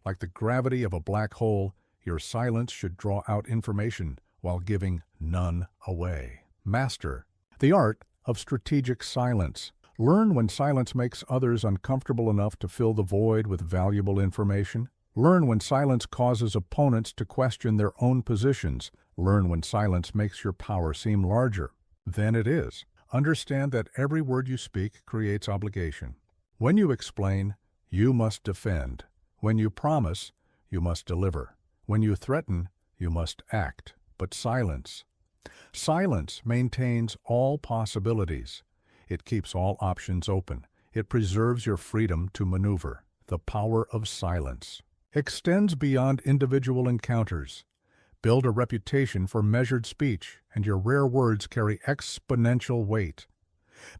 Like the gravity of a black hole, Your silence should draw out information while giving none away. Master the art of strategic silence. Learn when silence makes others uncomfortable enough to fill the void with valuable information. Learn when silence causes opponents to question their own positions. Learn when silence makes your power seem larger than it is. Understand that every word you speak creates obligation. When you explain, you must defend. When you promise, you must deliver. When you threaten, you must act. But silence maintains all possibilities. It keeps all options open. It preserves your freedom to maneuver. The power of silence extends beyond individual encounters. Build a reputation for measured speech, and your rare words carry exponential weight.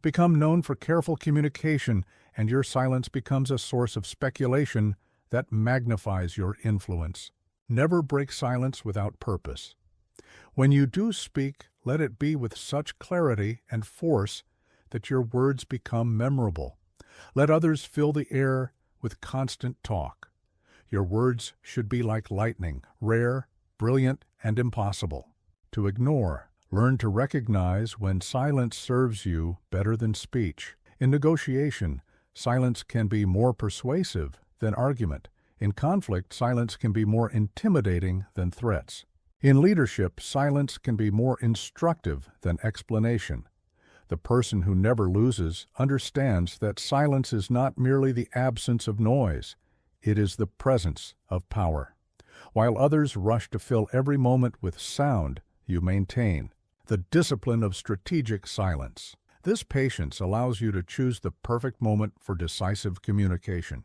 Become known for careful communication, and your silence becomes a source of speculation that magnifies your influence. Never break silence without purpose. When you do speak, let it be with such clarity and force that your words become memorable. Let others fill the air with constant talk. Your words should be like lightning, rare, brilliant, and impossible to ignore. Learn to recognize when silence serves you better than speech. In negotiation, silence can be more persuasive than argument. In conflict, silence can be more intimidating than threats. In leadership, silence can be more instructive than explanation. The person who never loses understands that silence is not merely the absence of noise, it is the presence of power. While others rush to fill every moment with sound, you maintain the discipline of strategic silence. This patience allows you to choose the perfect moment for decisive communication.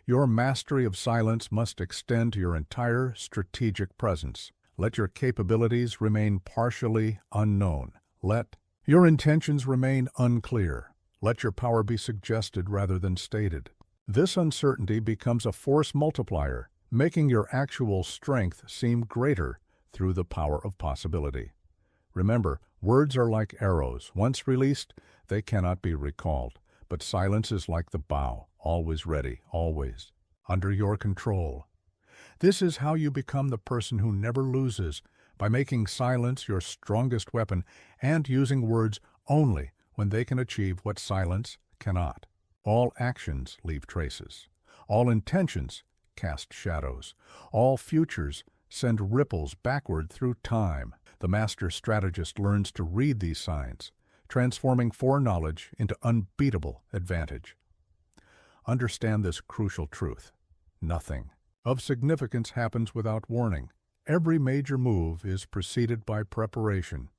Your mastery of silence must extend to your entire strategic presence. Let your capabilities remain partially unknown. Let your intentions remain unclear. Let your power be suggested rather than stated. This uncertainty becomes a force multiplier, making your actual strength seem greater through the power of possibility. Remember, words are like arrows. Once released, they cannot be recalled. But silence is like the bow, always ready, always under your control. This is how you become the person who never loses, by making silence your strongest weapon and using words only when they can achieve what silence cannot. All actions leave traces. All intentions cast shadows. All futures send ripples backward through time. The master strategist learns to read these signs, transforming foreknowledge into unbeatable advantage. Understand this crucial truth. Nothing of significance happens without warning. Every major move is preceded by preparation.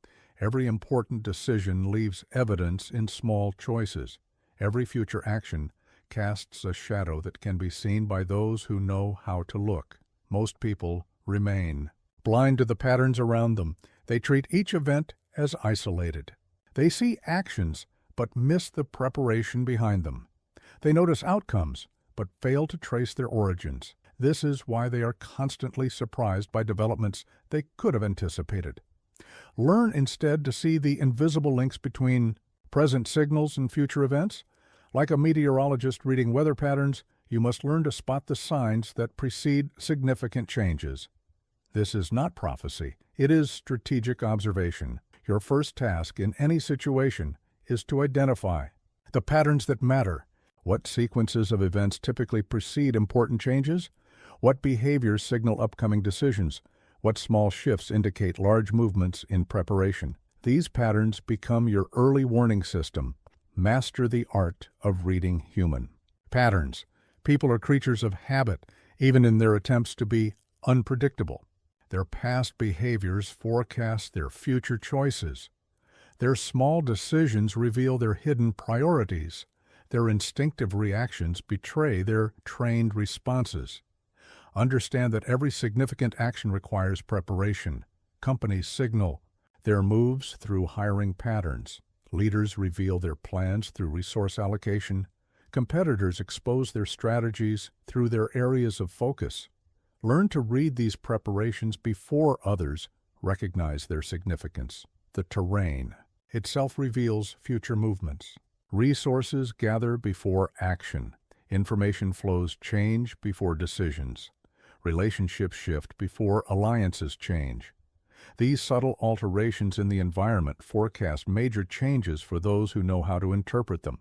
Every important decision leaves evidence in small choices. Every future action casts a shadow that can be seen by those who know how to look. Most people remain blind to the patterns around them. They treat each event as isolated. They see actions but miss the preparation behind them. They notice outcomes but fail to trace their origins. This is why they are constantly surprised by developments they could have anticipated. Learn instead to see the invisible links between present signals and future events. Like a meteorologist reading weather patterns, you must learn to spot the signs that precede significant changes. This is not prophecy, it is strategic observation. Your first task in any situation is to identify the patterns that matter. What sequences of events typically precede important changes? What behaviors signal upcoming decisions? What small shifts indicate large movements in preparation? These patterns become your early warning system. Master the art of reading human patterns. People are creatures of habit, even in their attempts to be unpredictable. Their past behaviors forecast their future choices. Their small decisions reveal their hidden priorities. Their instinctive reactions betray their trained responses. Understand that every significant action requires preparation. Companies signal their moves through hiring patterns. Leaders reveal their plans through resource allocation. Competitors expose their strategies through their areas of focus. Learn to read these preparations before others recognize their significance. The terrain itself reveals future movements. Resources gather before action. Information flows change before decisions. Relationships shift before alliances change. These subtle alterations in the environment forecast major changes for those who know how to interpret them.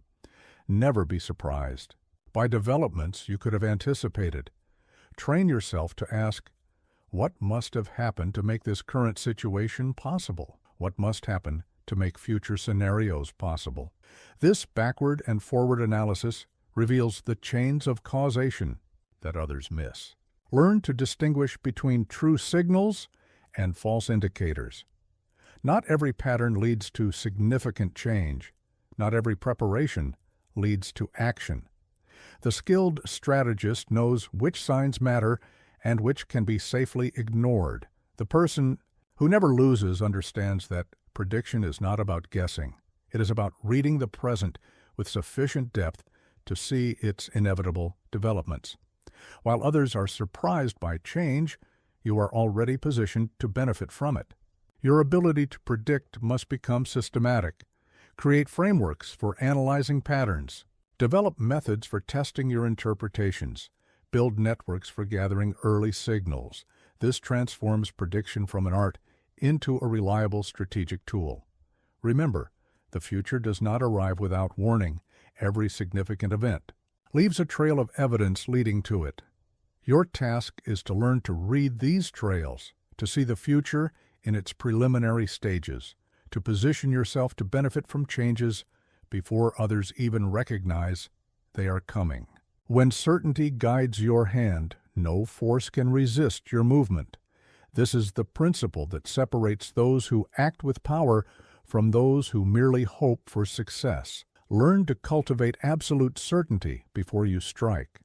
Never be surprised by developments you could have anticipated. Train yourself to ask, what must have happened to make this current situation possible? What must happen to make future scenarios possible? This backward and forward analysis reveals the chains of causation that others miss. Learn to distinguish between true signals and false indicators. Not every pattern leads to significant change. Not every preparation leads to action. The skilled strategist knows which signs matter and which can be safely ignored. The person who never loses understands that prediction is not about guessing. It is about reading the present with sufficient depth to see its inevitable developments. While others are surprised by change, you are already positioned to benefit from it. Your ability to predict must become systematic. Create frameworks for analyzing patterns. Develop methods for testing your interpretations. Build networks for gathering early signals. This transforms prediction from an art into a reliable strategic tool. Remember, the future does not arrive without warning. Every significant event leaves a trail of evidence leading to it. Your task is to learn to read these trails, to see the future in its preliminary stages, to position yourself to benefit from changes before others even recognize they are coming. When certainty guides your hand, no force can resist your movement. This is the principle that separates those who act with power from those who merely hope for success. Learn to cultivate absolute certainty before you strike.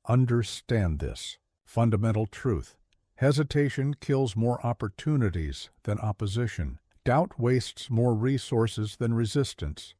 Understand this fundamental truth. Hesitation kills more opportunities than opposition. Doubt wastes more resources than resistance.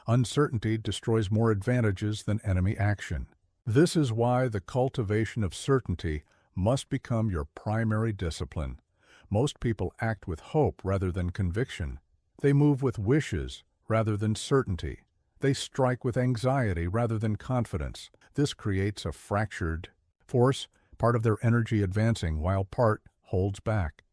Uncertainty destroys more advantages than enemy action. This is why the cultivation of certainty must become your primary discipline. Most people act with hope rather than conviction. They move with wishes rather than certainty. They strike with anxiety rather than confidence. This creates a fractured force, part of their energy advancing while part holds back.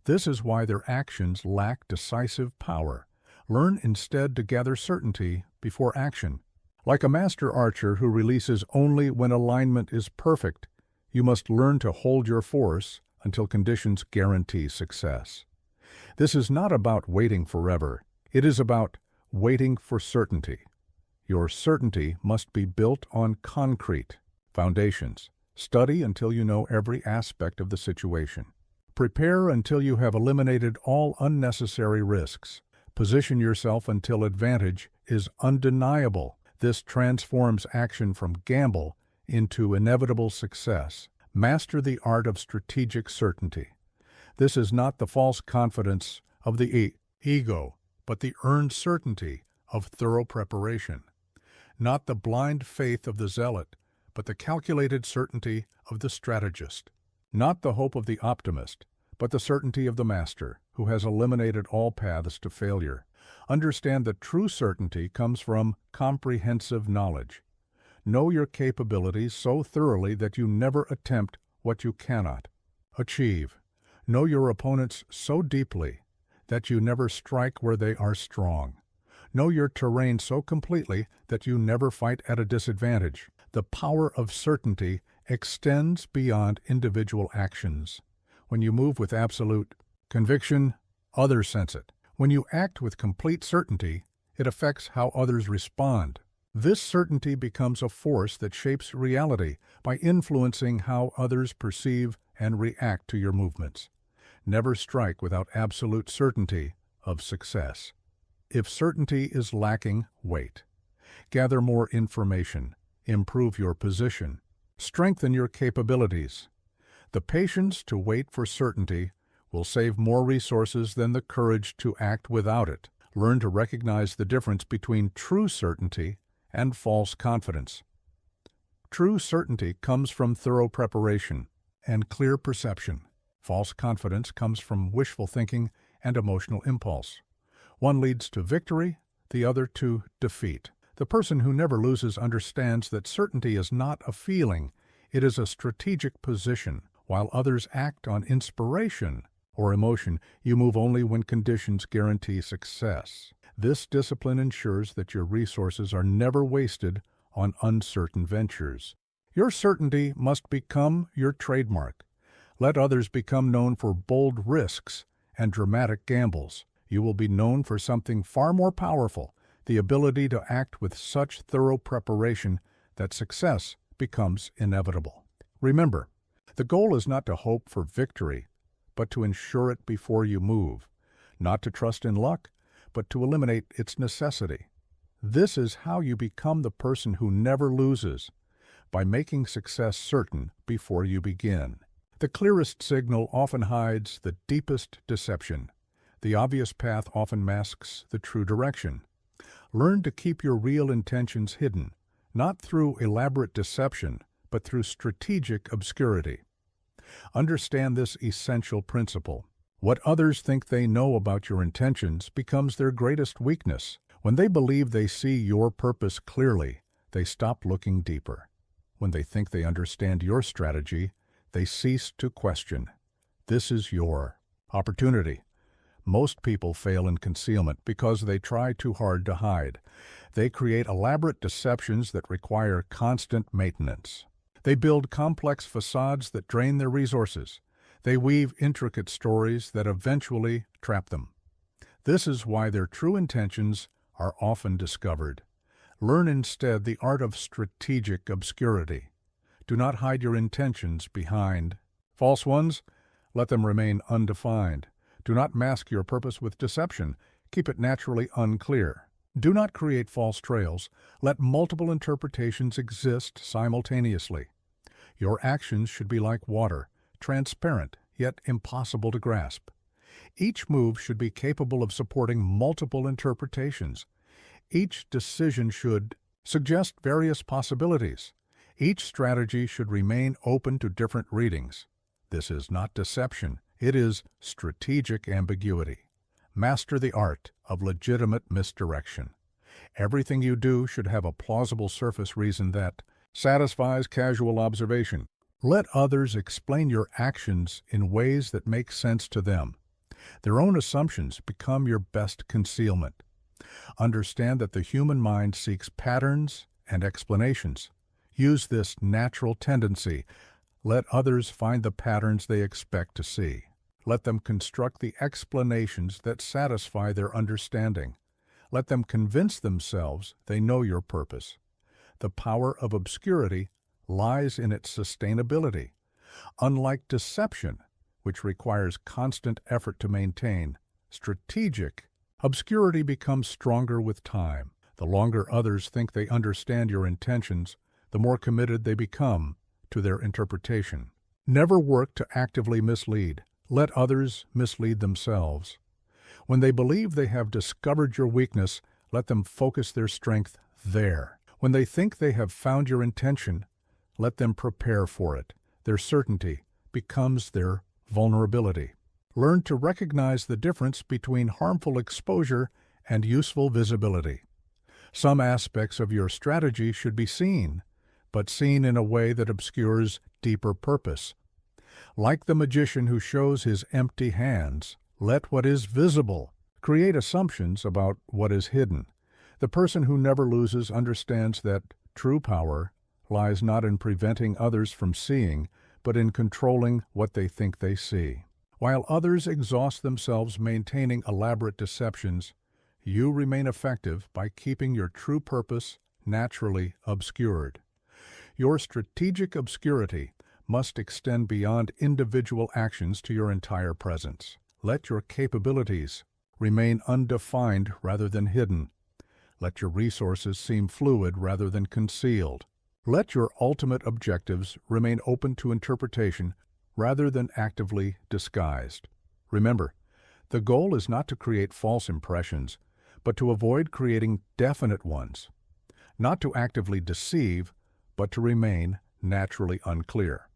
This is why their actions lack decisive power. Learn instead to gather certainty before action. Like a master archer who releases only when alignment is perfect, you must learn to hold your force until conditions guarantee success. This is not about waiting forever. It is about waiting for certainty. Your certainty must be built on concrete foundations. Study until you know every aspect of the situation. Prepare until you have eliminated all unnecessary risks. Position yourself until advantage is undeniable. This transforms action from gamble into inevitable success. Master the art of strategic certainty. This is not the false confidence of the ego, but the earned certainty of thorough preparation. Not the blind faith of the zealot, but the calculated certainty of the strategist. Not the hope of the optimist, but the certainty of the master, who has eliminated all paths to failure. Understand that true certainty comes from comprehensive knowledge. Know your capabilities so thoroughly that you never attempt what you cannot achieve. Know your opponents so deeply that you never strike where they are strong. Know your terrain so completely that you never fight at a disadvantage. The power of certainty extends beyond individual actions. When you move with absolute conviction, others sense it. When you act with complete certainty, it affects how others respond. This certainty becomes a force that shapes reality by influencing how others perceive and react to your movements. Never strike without absolute certainty of success. If certainty is lacking, wait. Gather more information. Improve your position. Strengthen your capabilities. The patience to wait for certainty will save more resources than the courage to act without it. Learn to recognize the difference between true certainty and false confidence. True certainty comes from thorough preparation and clear perception. False confidence comes from wishful thinking and emotional impulse. One leads to victory, the other to defeat. The person who never loses understands that certainty is not a feeling, it is a strategic position. While others act on inspiration or emotion, you move only when conditions guarantee success. This discipline ensures that your resources are never wasted on uncertain ventures. Your certainty must become your trademark. Let others become known for bold risks and dramatic gambles. You will be known for something far more powerful, the ability to act with such thorough preparation that success becomes inevitable. Remember, the goal is not to hope for victory, but to ensure it before you move, not to trust in luck, but to eliminate its necessity. This is how you become the person who never loses, by making success certain before you begin. The clearest signal often hides the deepest deception. The obvious path often masks the true direction. Learn to keep your real intentions hidden, not through elaborate deception, but through strategic obscurity. Understand this essential principle. What others think they know about your intentions becomes their greatest weakness. When they believe they see your purpose clearly, they stop looking deeper. When they think they understand your strategy, they cease to question. This is your opportunity. Most people fail in concealment because they try too hard to hide. They create elaborate deceptions that require constant maintenance. They build complex facades that drain their resources. They weave intricate stories that eventually trap them. This is why their true intentions are often discovered. Learn instead the art of strategic obscurity. Do not hide your intentions behind false ones. Let them remain undefined. Do not mask your purpose with deception. Keep it naturally unclear. Do not create false trails. Let multiple interpretations exist simultaneously. Your actions should be like water, transparent yet impossible to grasp. Each move should be capable of supporting multiple interpretations. Each decision should suggest various possibilities. Each strategy should remain open to different readings. This is not deception. It is strategic ambiguity. Master the art of legitimate misdirection. Everything you do should have a plausible surface reason that satisfies casual observation. Let others explain your actions in ways that make sense to them. Their own assumptions become your best concealment. Understand that the human mind seeks patterns and explanations. Use this natural tendency. Let others find the patterns they expect to see. Let them construct the explanations that satisfy their understanding. Let them convince themselves they know your purpose. The power of obscurity lies in its sustainability. Unlike deception, which requires constant effort to maintain, strategic obscurity becomes stronger with time. The longer others think they understand your intentions, the more committed they become to their interpretation. Never work to actively mislead. Let others mislead themselves. When they believe they have discovered your weakness, let them focus their strength there. When they think they have found your intention, let them prepare for it. Their certainty becomes their vulnerability. Learn to recognize the difference between harmful exposure and useful visibility. Some aspects of your strategy should be seen, but seen in a way that obscures deeper purpose. Like the magician who shows his empty hands, let what is visible create assumptions about what is hidden. The person who never loses understands that true power lies not in preventing others from seeing, but in controlling what they think they see. While others exhaust themselves maintaining elaborate deceptions, you remain effective by keeping your true purpose naturally obscured. Your strategic obscurity must extend beyond individual actions to your entire presence. Let your capabilities remain undefined rather than hidden. Let your resources seem fluid rather than concealed. Let your ultimate objectives remain open to interpretation rather than actively disguised. Remember, the goal is not to create false impressions, but to avoid creating definite ones. Not to actively deceive, but to remain naturally unclear.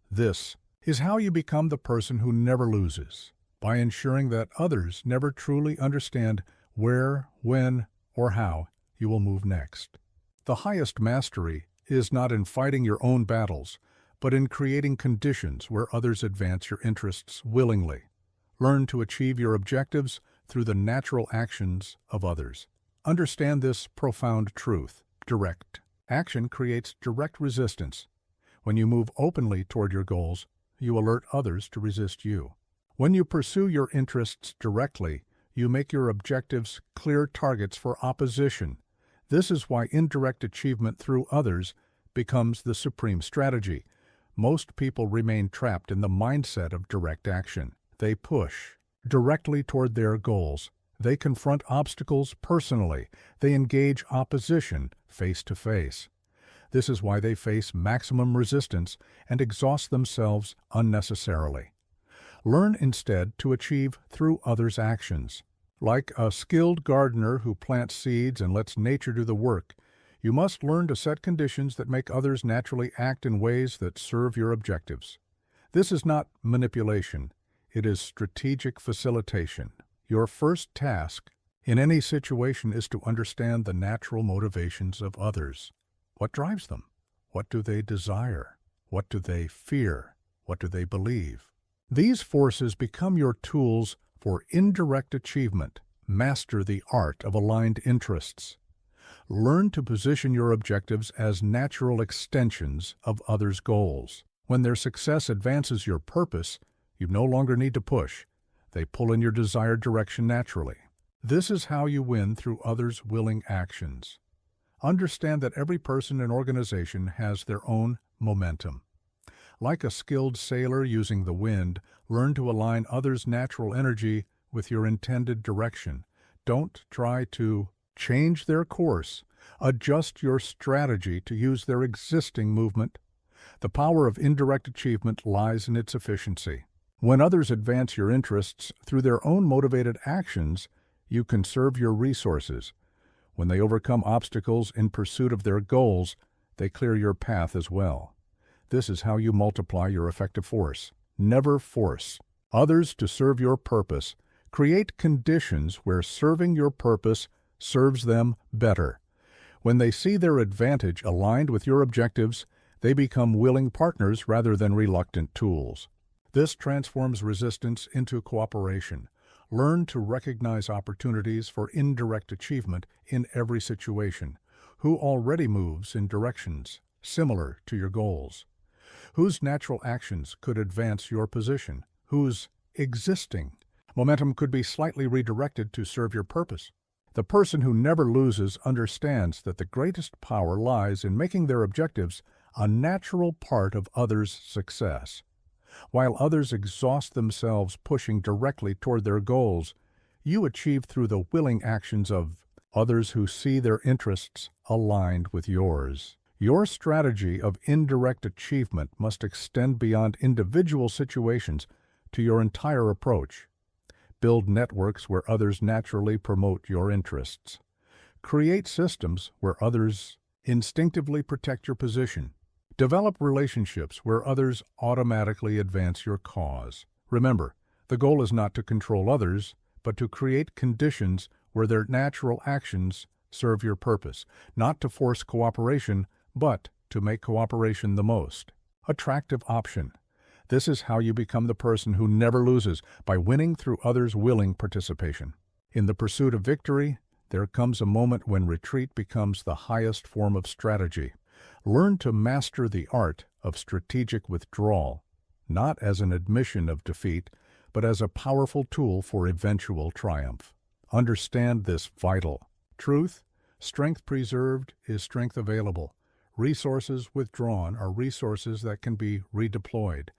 This is how you become the person who never loses, by ensuring that others never truly understand where, when, or how you will move next. The highest mastery is not in fighting your own battles, but in creating conditions where others advance your interests willingly. Learn to achieve your objectives through the natural actions of others. Understand this profound truth. Direct action creates direct resistance. When you move openly toward your goals, you alert others to resist you. When you pursue your interests directly, you make your objectives clear targets for opposition. This is why indirect achievement through others becomes the supreme strategy. Most people remain trapped in the mindset of direct action. They push directly toward their goals. They confront obstacles personally. They engage opposition face to face. This is why they face maximum resistance and exhaust themselves unnecessarily. Learn instead to achieve through others' actions. Like a skilled gardener who plants seeds and lets nature do the work, you must learn to set conditions that make others naturally act in ways that serve your objectives. This is not manipulation. It is strategic facilitation. Your first task in any situation is to understand the natural motivations of others. What drives them? What do they desire? What do they fear? What do they believe? These forces become your tools for indirect achievement. Master the art of aligned interests. Learn to position your objectives as natural extensions of others' goals. When their success advances your purpose, you no longer need to push. They pull in your desired direction naturally. This is how you win through others' willing actions. Understand that every person and organization has their own momentum. Like a skilled sailor using the wind, learn to align others' natural energy with your intended direction. Don't try to change their course. Adjust your strategy to use their existing movement. The power of indirect achievement lies in its efficiency. When others advance your interests through their own motivated actions, you conserve your resources. When they overcome obstacles in pursuit of their goals, they clear your path as well. This is how you multiply your effective force. Never force others to serve your purpose. Create conditions where serving your purpose serves them better. When they see their advantage aligned with your objectives, they become willing partners rather than reluctant tools. This transforms resistance into cooperation. Learn to recognize opportunities for indirect achievement in every situation. Who already moves in directions similar to your goals? Whose natural actions could advance your position? Whose existing momentum could be slightly redirected to serve your purpose? The person who never loses understands that the greatest power lies in making their objectives a natural part of others' success. While others exhaust themselves pushing directly toward their goals, you achieve through the willing actions of others who see their interests aligned with yours. Your strategy of indirect achievement must extend beyond individual situations to your entire approach. Build networks where others naturally promote your interests. Create systems where others instinctively protect your position. Develop relationships where others automatically advance your cause. Remember, the goal is not to control others, but to create conditions where their natural actions serve your purpose, not to force cooperation, but to make cooperation the most attractive option. This is how you become the person who never loses, by winning through others' willing participation. In the pursuit of victory, there comes a moment when retreat becomes the highest form of strategy. Learn to master the art of strategic withdrawal, not as an admission of defeat, but as a powerful tool for eventual triumph. Understand this vital truth: strength preserved is strength available. Resources withdrawn are resources that can be redeployed.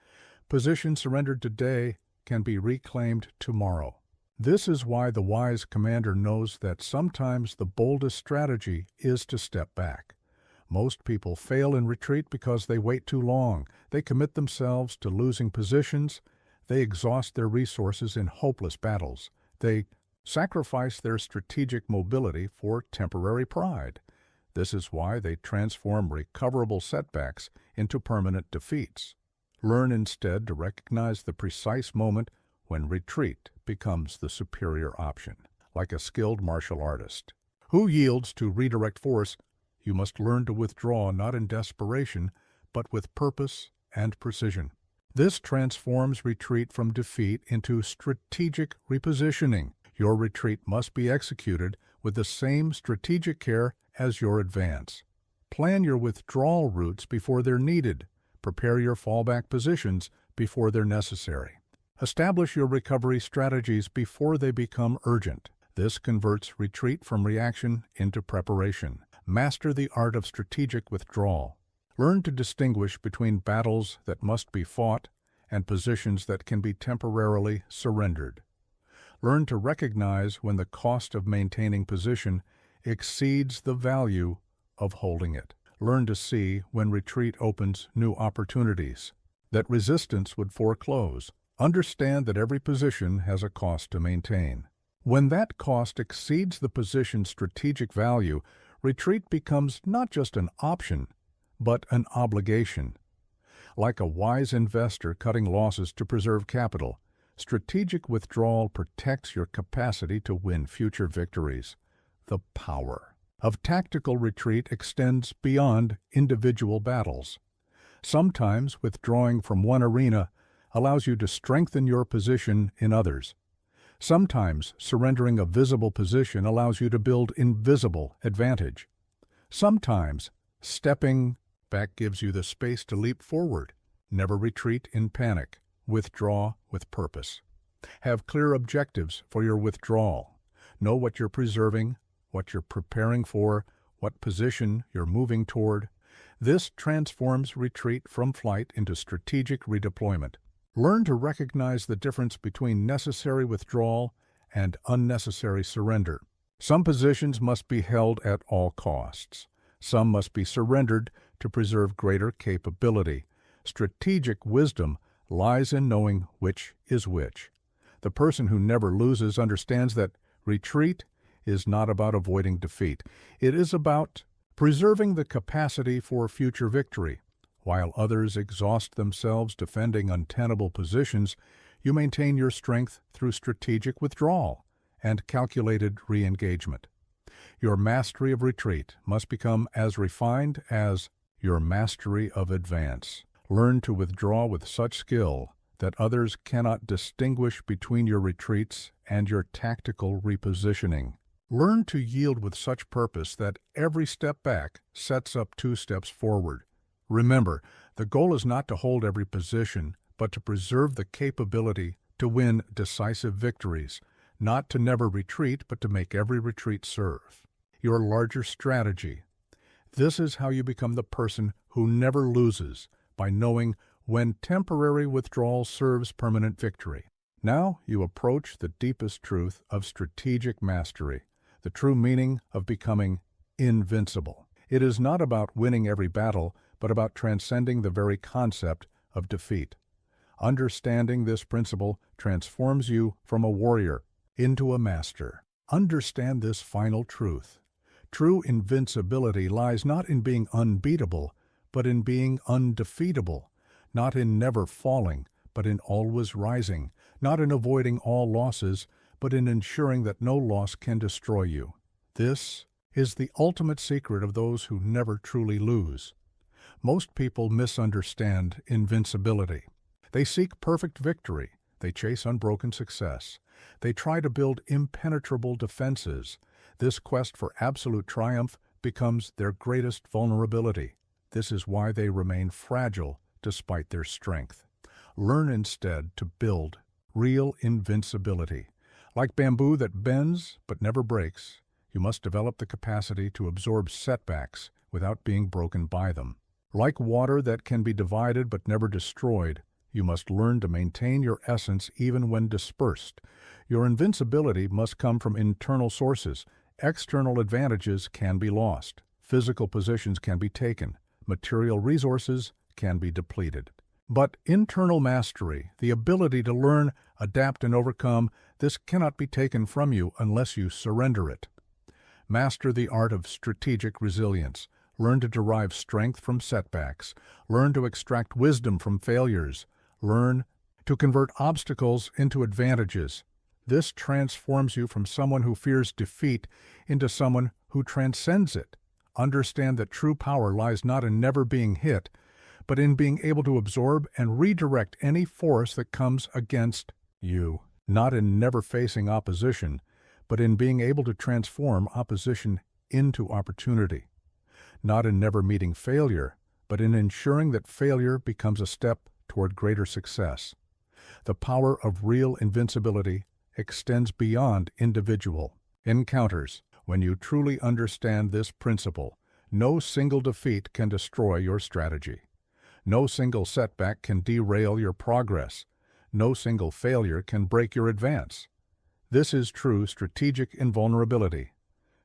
Position surrendered today can be reclaimed tomorrow. This is why the wise commander knows that sometimes the boldest strategy is to step back. Most people fail in retreat because they wait too long. They commit themselves to losing positions. They exhaust their resources in hopeless battles. They sacrifice their strategic mobility for temporary pride. This is why they transform recoverable setbacks into permanent defeats. Learn instead to recognize the precise moment when retreat becomes the superior option. Like a skilled martial artist who yields to redirect force, you must learn to withdraw not in desperation, but with purpose and precision. This transforms retreat from defeat into strategic repositioning. Your retreat must be executed with the same strategic care as your advance. Plan your withdrawal routes before they're needed. Prepare your fallback positions before they're necessary. Establish your recovery strategies before they become urgent. This converts retreat from reaction into preparation. Master the art of strategic withdrawal. Learn to distinguish between battles that must be fought and positions that can be temporarily surrendered. Learn to recognize when the cost of maintaining position exceeds the value of holding it. Learn to see when retreat opens new opportunities that resistance would foreclose. Understand that every position has a cost to maintain. When that cost exceeds the position's strategic value, retreat becomes not just an option, but an obligation. Like a wise investor cutting losses to preserve capital, strategic withdrawal protects your capacity to win future victories. The power of tactical retreat extends beyond individual battles. Sometimes withdrawing from one arena allows you to strengthen your position in others. Sometimes surrendering a visible position allows you to build invisible advantage. Sometimes stepping back gives you the space to leap forward. Never retreat in panic. Withdraw with purpose. Have clear objectives for your withdrawal. Know what you're preserving, what you're preparing for, what position you're moving toward. This transforms retreat from flight into strategic redeployment. Learn to recognize the difference between necessary withdrawal and unnecessary surrender. Some positions must be held at all costs. Some must be surrendered to preserve greater capability. Strategic wisdom lies in knowing which is which. The person who never loses understands that retreat is not about avoiding defeat. It is about preserving the capacity for future victory. While others exhaust themselves defending untenable positions, you maintain your strength through strategic withdrawal and calculated re-engagement. Your mastery of retreat must become as refined as your mastery of advance. Learn to withdraw with such skill that others cannot distinguish between your retreats and your tactical repositioning. Learn to yield with such purpose that every step back sets up 2 steps forward. Remember, the goal is not to hold every position, but to preserve the capability to win decisive victories, not to never retreat, but to make every retreat serve your larger strategy. This is how you become the person who never loses, by knowing when temporary withdrawal serves permanent victory. Now you approach the deepest truth of strategic mastery, the true meaning of becoming invincible. It is not about winning every battle, but about transcending the very concept of defeat. Understanding this principle transforms you from a warrior into a master. Understand this final truth. True invincibility lies not in being unbeatable, but in being undefeatable, not in never falling, but in always rising, not in avoiding all losses, but in ensuring that no loss can destroy you. This is the ultimate secret of those who never truly lose. Most people misunderstand invincibility. They seek perfect victory. They chase unbroken success. They try to build impenetrable defenses. This quest for absolute triumph becomes their greatest vulnerability. This is why they remain fragile despite their strength. Learn instead to build real invincibility. Like bamboo that bends but never breaks, you must develop the capacity to absorb setbacks without being broken by them. Like water that can be divided but never destroyed, you must learn to maintain your essence even when dispersed. Your invincibility must come from internal sources. External advantages can be lost. Physical positions can be taken. Material resources can be depleted. But internal mastery, the ability to learn, adapt, and overcome, this cannot be taken from you unless you surrender it. Master the art of strategic resilience. Learn to derive strength from setbacks. Learn to extract wisdom from failures. Learn to convert obstacles into advantages. This transforms you from someone who fears defeat into someone who transcends it. Understand that true power lies not in never being hit, but in being able to absorb and redirect any force that comes against you. Not in never facing opposition, but in being able to transform opposition into opportunity. Not in never meeting failure, but in ensuring that failure becomes a step toward greater success. The power of real invincibility extends beyond individual encounters. When you truly understand this principle, no single defeat can destroy your strategy. No single setback can derail your progress. No single failure can break your advance. This is true strategic invulnerability.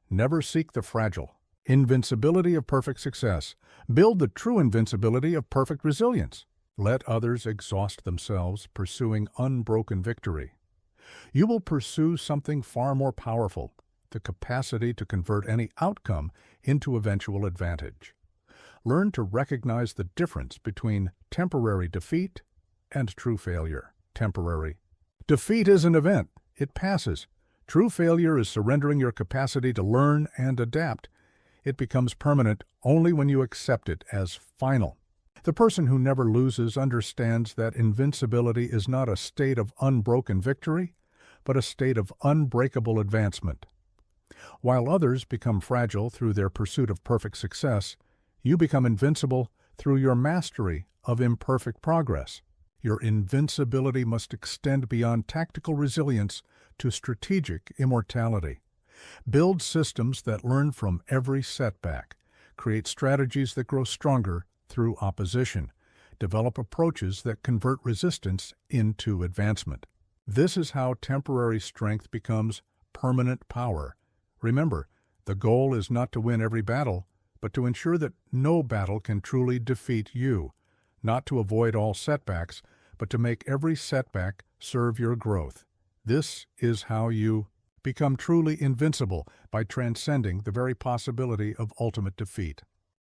Never seek the fragile invincibility of perfect success. Build the true invincibility of perfect resilience. Let others exhaust themselves pursuing unbroken victory. You will pursue something far more powerful, the capacity to convert any outcome into eventual advantage. Learn to recognize the difference between temporary defeat and true failure. Temporary defeat is an event. It passes. True failure is surrendering your capacity to learn and adapt. It becomes permanent only when you accept it as final. The person who never loses understands that invincibility is not a state of unbroken victory, but a state of unbreakable advancement. While others become fragile through their pursuit of perfect success, you become invincible through your mastery of imperfect progress. Your invincibility must extend beyond tactical resilience to strategic immortality. Build systems that learn from every setback. Create strategies that grow stronger through opposition. Develop approaches that convert resistance into advancement. This is how temporary strength becomes permanent power. Remember, the goal is not to win every battle, but to ensure that no battle can truly defeat you. Not to avoid all setbacks, but to make every setback serve your growth. This is how you become truly invincible, by transcending the very possibility of ultimate defeat.